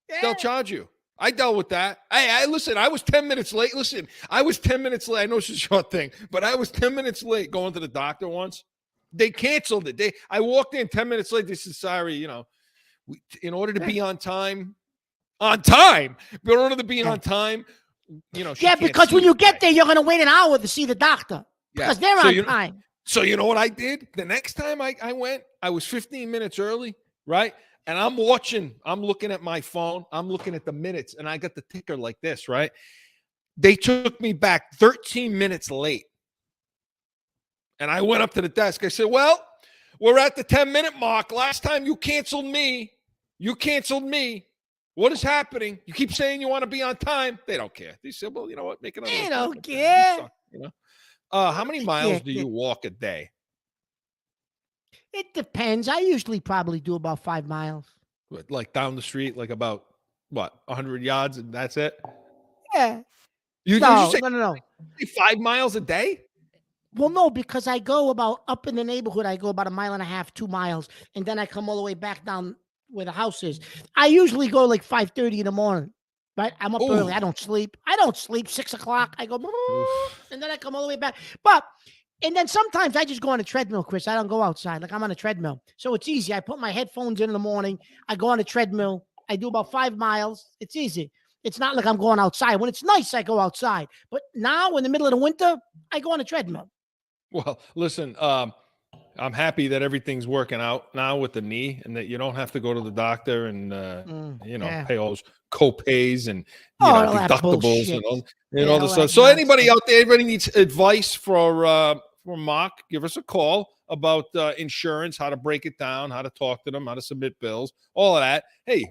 Yeah. They'll charge you. I dealt with that. I listen, I was 10 minutes late. Listen, I was 10 minutes late. I know it's a short thing, but I was 10 minutes late going to the doctor once. They canceled it. I walked in 10 minutes late. They said, sorry, in order to be on time, but in order to be on time, she Yeah, can't because see when you today. get there, you're gonna wait an hour to see the doctor. Because they're on time. So you know what I did? The next time I went, I was 15 minutes early, right? And I'm looking at my phone, I'm looking at the minutes, and I got the ticker like this, right? They took me back 13 minutes late. And I went up to the desk. I said, well, we're at the 10-minute mark. Last time you canceled me. What is happening? You keep saying you want to be on time. They don't care. They said, well, you know what? Make another They appointment. don't care. How many miles do you walk a day? It depends. I usually probably do about 5 miles. Like down the street, like about, 100 yards, and that's it? Yeah. You say No. 5 miles a day? Well, no, because I go about up in the neighborhood. I go about 1.5 miles, 2 miles, and then I come all the way back down where the house is. I usually go like 5:30 in the morning. Right? I'm up early. I don't sleep. 6 o'clock. I go, and then I come all the way back. And then sometimes I just go on a treadmill, Chris. I don't go outside. Like I'm on a treadmill. So it's easy. I put my headphones in the morning. I go on a treadmill. I do about 5 miles. It's easy. It's not like I'm going outside. When it's nice, I go outside. But now in the middle of the winter, I go on a treadmill. Well, listen, I'm happy that everything's working out now with the knee and that you don't have to go to the doctor and, pay all those co-pays and deductibles and all this stuff. So anybody out there, anybody needs advice for Mark, give us a call about insurance, how to break it down, how to talk to them, how to submit bills, all of that. Hey,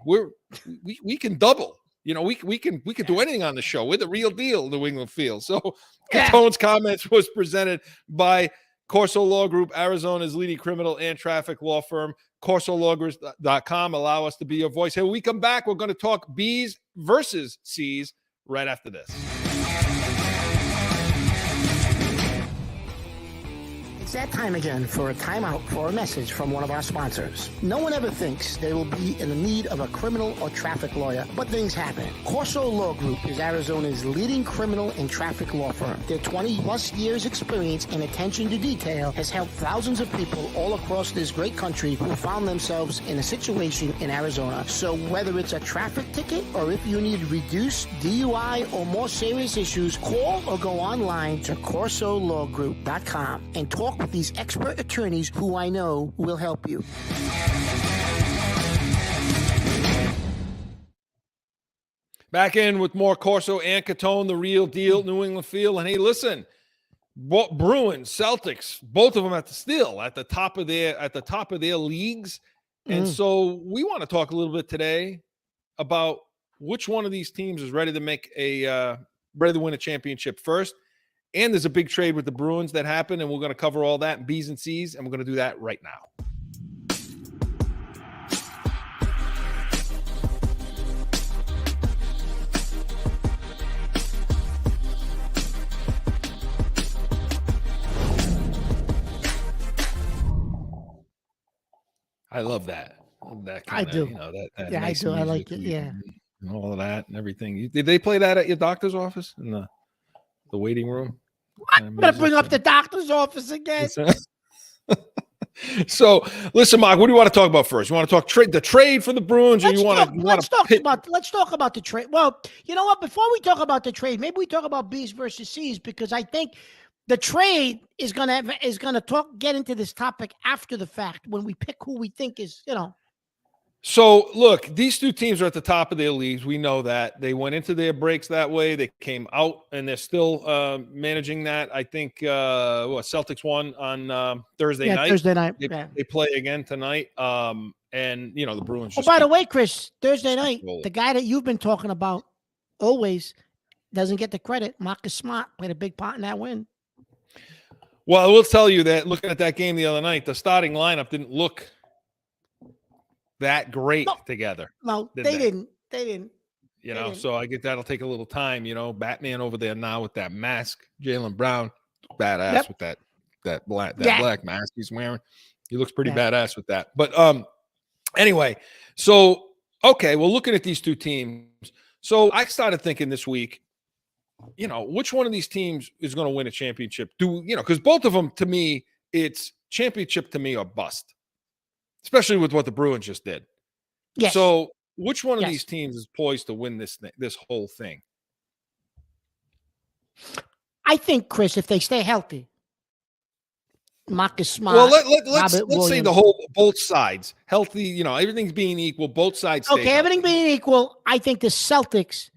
we can double. We can do anything on the show. We're the real deal, New England Field. So Catone's comments was presented by CORSO Law Group, Arizona's leading criminal and traffic law firm. CORSOLawgroup.com. Allow us to be your voice. Hey, when we come back, we're going to talk B's versus C's right after this. It's that time again for a timeout for a message from one of our sponsors. No one ever thinks they will be in the need of a criminal or traffic lawyer, but things happen. CORSO Law Group is Arizona's leading criminal and traffic law firm. Their 20-plus years experience and attention to detail has helped thousands of people all across this great country who found themselves in a situation in Arizona. So whether it's a traffic ticket or if you need reduced DUI or more serious issues, call or go online to CORSOLawGroup.com and talk with these expert attorneys who I know will help you. Back in with more Corso and Catone, the real deal, New England Field. And hey, listen, Bruins, Celtics, both of them at the top of their leagues. And so we want to talk a little bit today about which one of these teams is ready to ready to win a championship first. And there's a big trade with the Bruins that happened, and we're going to cover all that in B's and C's, and we're going to do that right now. I love that. I do. That yeah, nice I do. I like music it. Yeah. and all of that and everything. Did they play that at your doctor's office in the waiting room? I'm going to bring up the doctor's office again. So, listen, Mark, what do you want to talk about first? You want to talk the trade for the Bruins, or let's talk about the trade. Well, you know what? Before we talk about the trade, maybe we talk about B's versus C's, because I think the trade is gonna get into this topic after the fact when we pick who we think is, So, look, these two teams are at the top of their leagues. We know that. They went into their breaks that way. They came out, and they're still managing that. I think Celtics won on Thursday night. Thursday night. They play again tonight. And, the Bruins just by the way, Chris, Thursday night, the guy that you've been talking about always doesn't get the credit. Marcus Smart played a big part in that win. Well, I will tell you that looking at that game the other night, the starting lineup didn't look that great together. No, they didn't. So I get that'll take a little time. Batman over there now with that mask. Jaylen Brown, badass with that black mask he's wearing. He looks pretty badass with that. But Anyway, so okay, well, looking at these two teams, so I started thinking this week, which one of these teams is going to win a championship? Because both of them, to me, it's championship to me or bust, especially with what the Bruins just did. Yes. So, which one of Yes. these teams is poised to win this whole thing? I think, Chris, if they stay healthy, Marcus Smart. Well, let's say Williams. both sides healthy. Everything's being equal. Both sides. Okay, everything being equal, I think the Celtics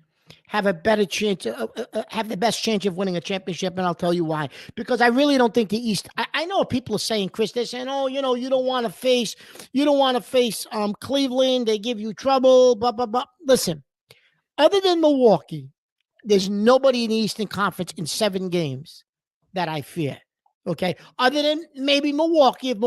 have a better chance, have the best chance of winning a championship, and I'll tell you why. Because I really don't think the East. I know what people are saying, Chris. They're saying, "Oh, you don't want to face Cleveland. They give you trouble." Blah blah blah. Listen, other than Milwaukee, there's nobody in the Eastern Conference in 7 games that I fear. Okay, other than maybe Milwaukee. If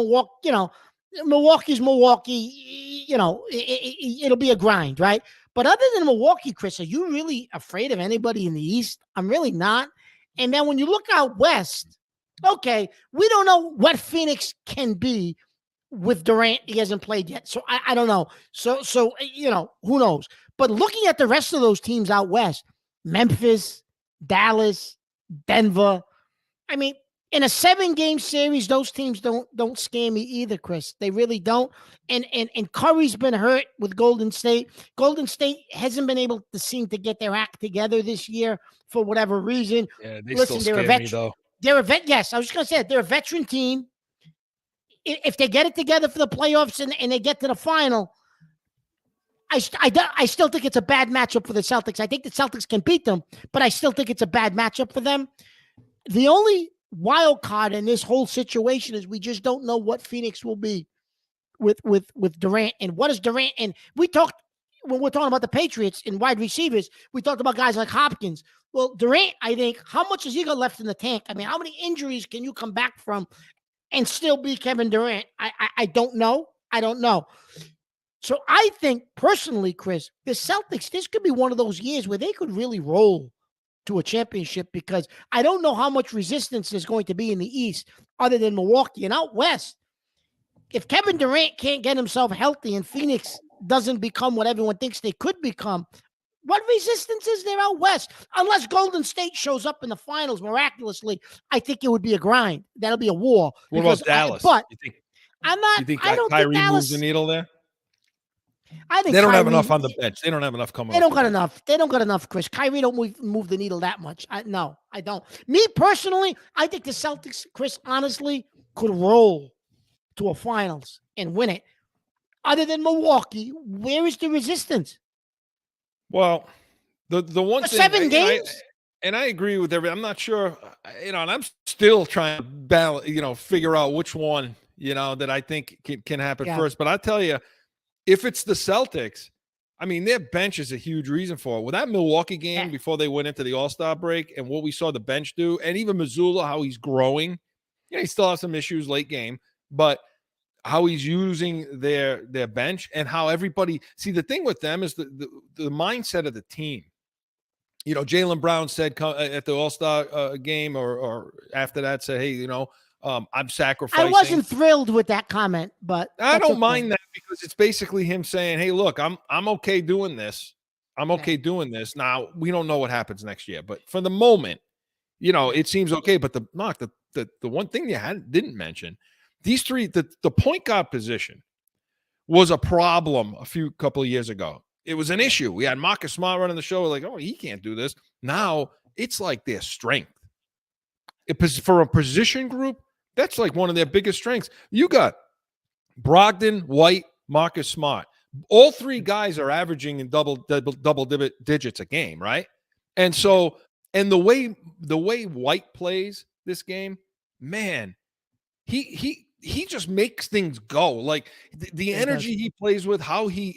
Milwaukee's Milwaukee, it'll be a grind, right? But other than Milwaukee, Chris, are you really afraid of anybody in the East? I'm really not. And then when you look out West, okay, we don't know what Phoenix can be with Durant. He hasn't played yet. So I don't know. So who knows? But looking at the rest of those teams out West, Memphis, Dallas, Denver, I mean, in a 7-game series, those teams don't scare me either, Chris. They really don't. And Curry's been hurt with Golden State. Golden State hasn't been able to seem to get their act together this year for whatever reason. Yeah, still they're a scare veteran. me, though. They're a vet. Yes, I was just gonna say they're a veteran team. If they get it together for the playoffs and they get to the final, I still think it's a bad matchup for the Celtics. I think the Celtics can beat them, but I still think it's a bad matchup for them. The only wild card in this whole situation is we just don't know what Phoenix will be with Durant, and what is Durant. And when we're talking about the Patriots and wide receivers, we talked about guys like Hopkins. Well, Durant, I think, how much has he got left in the tank? I mean, how many injuries can you come back from and still be Kevin Durant? I don't know. I don't know. So I think personally, Chris, the Celtics, this could be one of those years where they could really roll to a championship, because I don't know how much resistance there's going to be in the East other than Milwaukee. And out West, if Kevin Durant can't get himself healthy and Phoenix doesn't become what everyone thinks they could become, what resistance is there out West? Unless Golden State shows up in the finals miraculously, I think it would be a grind. That'll be a war. What about Dallas? I'm not. You think I don't Kyrie think Dallas moves the needle there? I think they don't have Kyrie, enough on the bench. They don't have enough coming. They don't got enough. They don't got enough, Chris. Kyrie don't move the needle that much. No, I don't. Me personally, I think the Celtics, Chris, honestly, could roll to a finals and win it. Other than Milwaukee, where is the resistance? Well, the one thing, 7 games. And I agree with everything. I'm not sure, and I'm still trying to balance, figure out which one, that I think can happen first. But I tell you, if it's the Celtics, I mean, their bench is a huge reason for it. With that Milwaukee game before they went into the All-Star break and what we saw the bench do, and even Mazzulla, how he's growing, he still has some issues late game, but how he's using their bench and how everybody – see, the thing with them is the mindset of the team. Jaylen Brown said at the All-Star game or after that, said, hey, I'm sacrificing. I wasn't thrilled with that comment, but I don't mind that, because it's basically him saying, hey, look, I'm okay doing this. I'm okay doing this. Now, we don't know what happens next year, but for the moment, it seems okay. But the one thing you didn't mention, these three, the point guard position was a problem a couple of years ago. It was an issue. We had Marcus Smart running the show. Like, oh, he can't do this. Now it's like their strength. For a position group, that's like one of their biggest strengths. You got Brogdon, White, Marcus Smart. All 3 guys are averaging in double digits a game, right? And so, and the way White plays this game, man, he just makes things go. Like the energy he plays with, how he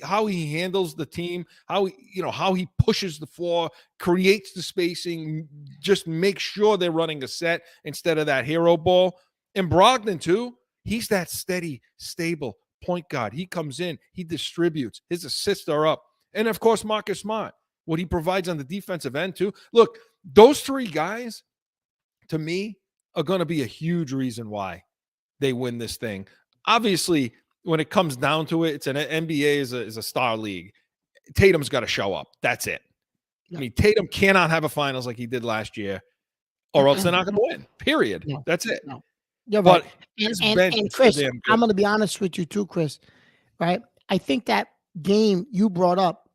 handles the team, how he pushes the floor, creates the spacing, just make sure they're running a set instead of that hero ball. And Brogdon too, he's that steady, stable point guard. He comes in, he distributes, his assists are up. And of course, Marcus Smart, what he provides on the defensive end too. Look, those 3 guys, to me, are going to be a huge reason why they win this thing. Obviously, when it comes down to it, it's an NBA is a star league. Tatum's got to show up. That's it. Yeah. I mean, Tatum cannot have a finals like he did last year, or else they're not going to win. Period. No. That's it. No. You're But right. his And bench is so Chris, damn good. I'm going to be honest with you too, Chris. Right? I think that game you brought up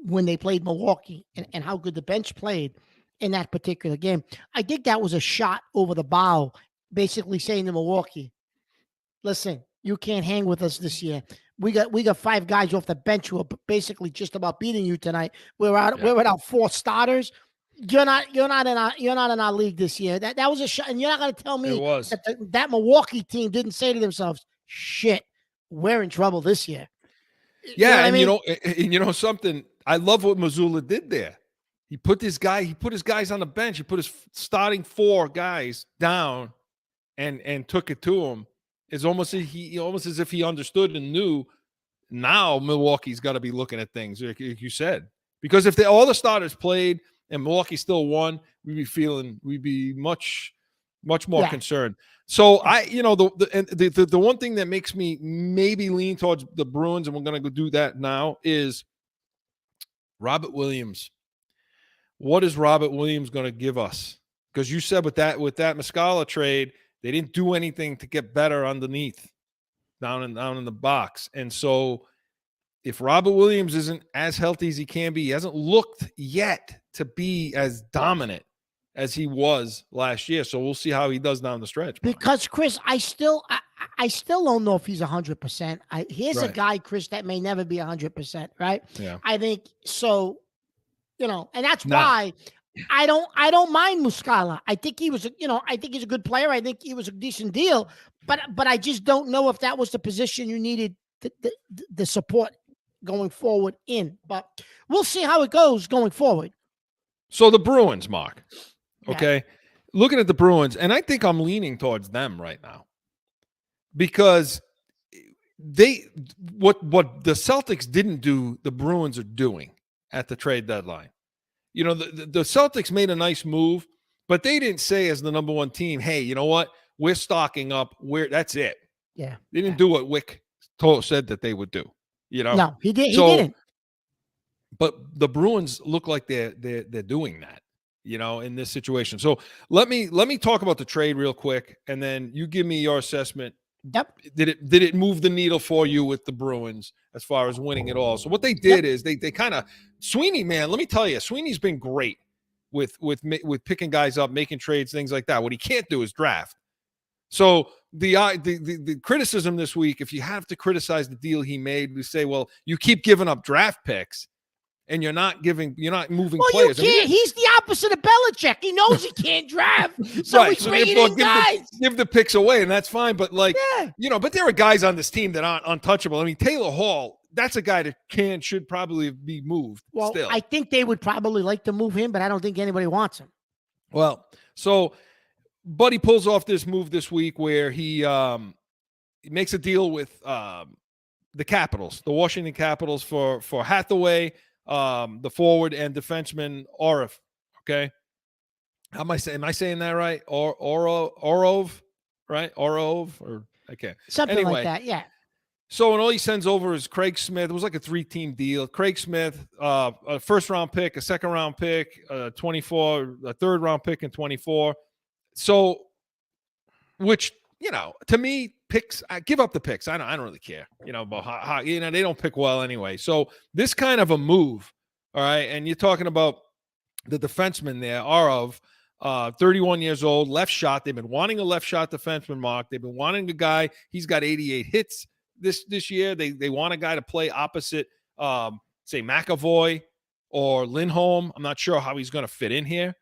when they played Milwaukee and how good the bench played in that particular game, I think that was a shot over the bow, basically saying to Milwaukee, listen, you can't hang with us this year. We got 5 guys off the bench who are basically just about beating you tonight. We're without 4 starters. You're not in our league this year. That was a shot, and you're not going to tell me It was. that Milwaukee team didn't say to themselves, "Shit, we're in trouble this year." Yeah, you know what I and mean? you know something. I love what Mazzulla did there. He put his guys on the bench. He put his starting 4 guys down, and took it to him. It's almost as if he understood and knew. Now Milwaukee's got to be looking at things, like you said, because if all the starters played and Milwaukee still won, we'd be much more concerned. So the one thing that makes me maybe lean towards the Bruins, and we're going to go do that now, is Robert Williams. What is Robert Williams going to give us? Because you said with that Muscala trade, they didn't do anything to get better underneath down in the box. And so if Robert Williams isn't as healthy as he can be, he hasn't looked yet to be as dominant as he was last year. So we'll see how he does down the stretch. Because Chris, I still don't know if he's 100%. Here's a guy, Chris, that may never be 100%, right? Yeah. I think so, and that's why I don't mind Muscala. I think he was, I think he's a good player. I think he was a decent deal, but I just don't know if that was the position you needed the support going forward in. But we'll see how it goes going forward. So the Bruins, Mark. Yeah. Okay. Looking at the Bruins, and I think I'm leaning towards them right now because what the Celtics didn't do, the Bruins are doing at the trade deadline. The Celtics made a nice move, but they didn't say as the number 1 team, hey, you know what? We're stocking up. That's it. Yeah. They didn't do what Wick said that they would do. No, he didn't. But the Bruins look like they're doing that, in this situation. So let me talk about the trade real quick, and then you give me your assessment. Yep. Did it move the needle for you with the Bruins as far as winning it all? So what they did is they kind of Sweeney, man. Let me tell you, Sweeney's been great with picking guys up, making trades, things like that. What he can't do is draft. So the criticism this week, if you have to criticize the deal he made, we say, well, you keep giving up draft picks and you're not moving players. You can't. He's the opposite of Belichick. He knows he can't draft, so he's bringing in guys. Give the picks away, and that's fine. But but there are guys on this team that aren't untouchable. I mean, Taylor Hall, that's a guy that should probably be moved. Well, still. I think they would probably like to move him, but I don't think anybody wants him. Well, so Buddy pulls off this move this week where he makes a deal with the Capitals, the Washington Capitals, for Hathaway, the forward, and defenseman Orov. Okay, how am I saying? Am I saying that right? Orov, right? Orov, or okay, something like that. Yeah. So, and all he sends over is Craig Smith. It was like a 3-team deal. Craig Smith, a first-round pick, a second-round pick, 24, a third-round pick, and 24. So, which, to me, picks, I give up the picks. I don't really care, about how they don't pick well anyway. So this kind of a move, all right, and you're talking about the defenseman there, Orov, 31 years old, left shot. They've been wanting a left shot defenseman, Mark. They've been wanting a guy. He's got 88 hits this year. They want a guy to play opposite, say, McAvoy or Lindholm. I'm not sure how he's going to fit in here,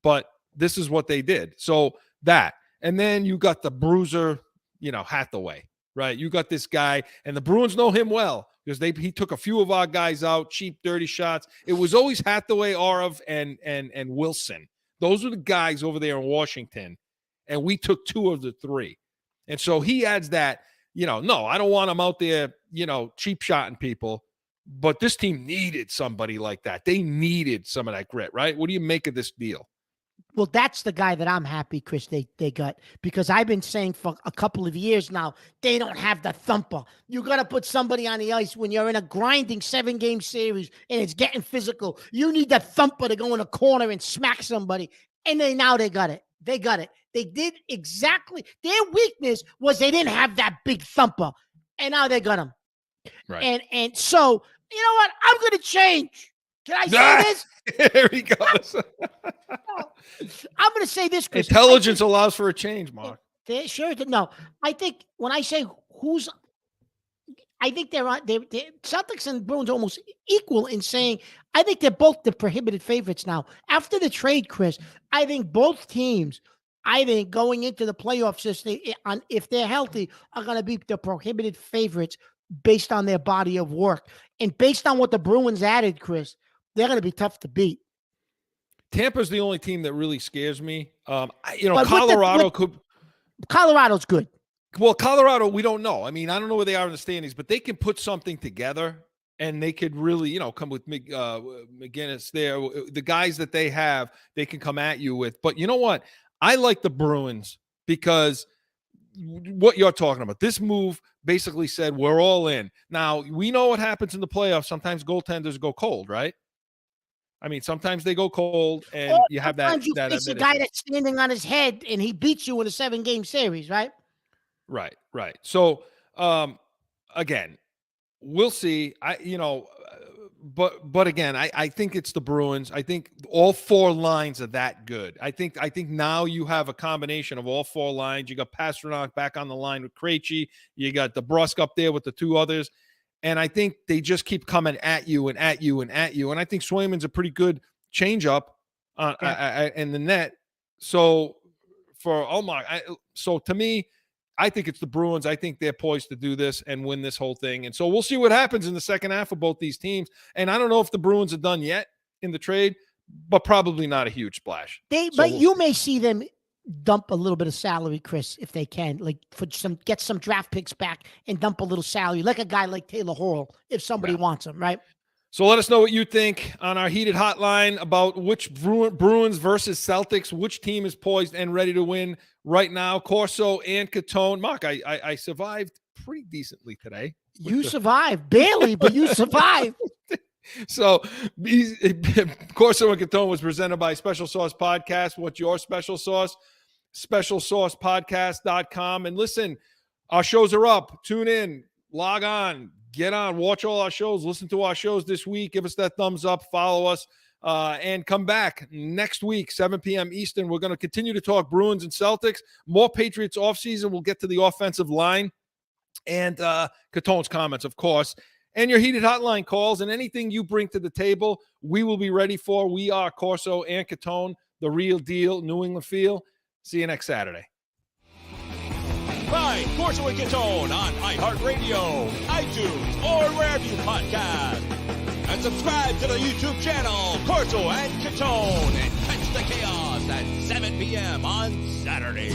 but this is what they did. So that, and then you got the bruiser, Hathaway, right? You got this guy, and the Bruins know him well because he took a few of our guys out, cheap, dirty shots. It was always Hathaway, Orov, and Wilson. Those were the guys over there in Washington, and we took 2 of the 3. And so he adds that, no, I don't want him out there, cheap shotting people. But this team needed somebody like that. They needed some of that grit, right? What do you make of this deal? Well, that's the guy that I'm happy, Chris, they got, because I've been saying for a couple of years now, they don't have the thumper. You got to put somebody on the ice when you're in a grinding 7-game series and it's getting physical. You need the thumper to go in a corner and smack somebody. And now they got it. They got it. They did exactly. Their weakness was they didn't have that big thumper. And now they got him. Right. And so, you know what? I'm going to change. Can I say this? Here he goes. I'm going to say this, Chris. Intelligence allows for a change, Mark. Sure. No, I think when I say I think they're Celtics and Bruins almost equal in saying I think they're both the prohibited favorites now. After the trade, Chris, I think both teams, going into the playoff system, if they're healthy, are going to be the prohibited favorites based on their body of work. And based on what the Bruins added, Chris, they're going to be tough to beat. Tampa's the only team that really scares me. But Colorado's good. Well, Colorado, we don't know. I mean, I don't know where they are in the standings, but they can put something together, and they could really, come with McGinnis there. The guys that they have, they can come at you with. But you know what? I like the Bruins because what you're talking about. This move basically said we're all in. Now, we know what happens in the playoffs. Sometimes goaltenders go cold, right? I mean, sometimes they go cold, and you have that. It's a guy that's standing on his head, and he beats you in a 7-game series, right? Right. So, again, we'll see. But again, I think it's the Bruins. I think all 4 lines are that good. I think now you have a combination of all 4 lines. You got Pastrnak back on the line with Krejci. You got DeBrusk up there with the 2 others. And I think they just keep coming at you and at you and at you. And I think Swayman's a pretty good changeup in the net. So to me, I think it's the Bruins. I think they're poised to do this and win this whole thing. And so we'll see what happens in the second half of both these teams. And I don't know if the Bruins are done yet in the trade, but probably not a huge splash. You may see them dump a little bit of salary, Chris, if they can, like get some draft picks back and dump a little salary, like a guy like Taylor Hall, if somebody wants him, right? So let us know what you think on our heated hotline about which Bruins versus Celtics, which team is poised and ready to win right now. Corso and Catone. Mark, I survived pretty decently today. You survived, barely, but you survived. So Corso and Catone was presented by Special Sauce Podcast. What's your special sauce? SpecialSaucePodcast.com. And listen, our shows are up. Tune in, log on, get on, watch all our shows, listen to our shows this week. Give us that thumbs up, follow us, and come back next week, 7 p.m. Eastern. We're going to continue to talk Bruins and Celtics, more Patriots offseason. We'll get to the offensive line and Catone's comments, of course, and your heated hotline calls and anything you bring to the table, we will be ready for. We are Corso and Catone, the real deal, New England feel. See you next Saturday. Find Corso and Catone on iHeartRadio, iTunes, or wherever you podcast. And subscribe to the YouTube channel, Corso and Catone, and catch the chaos at 7 p.m. on Saturday.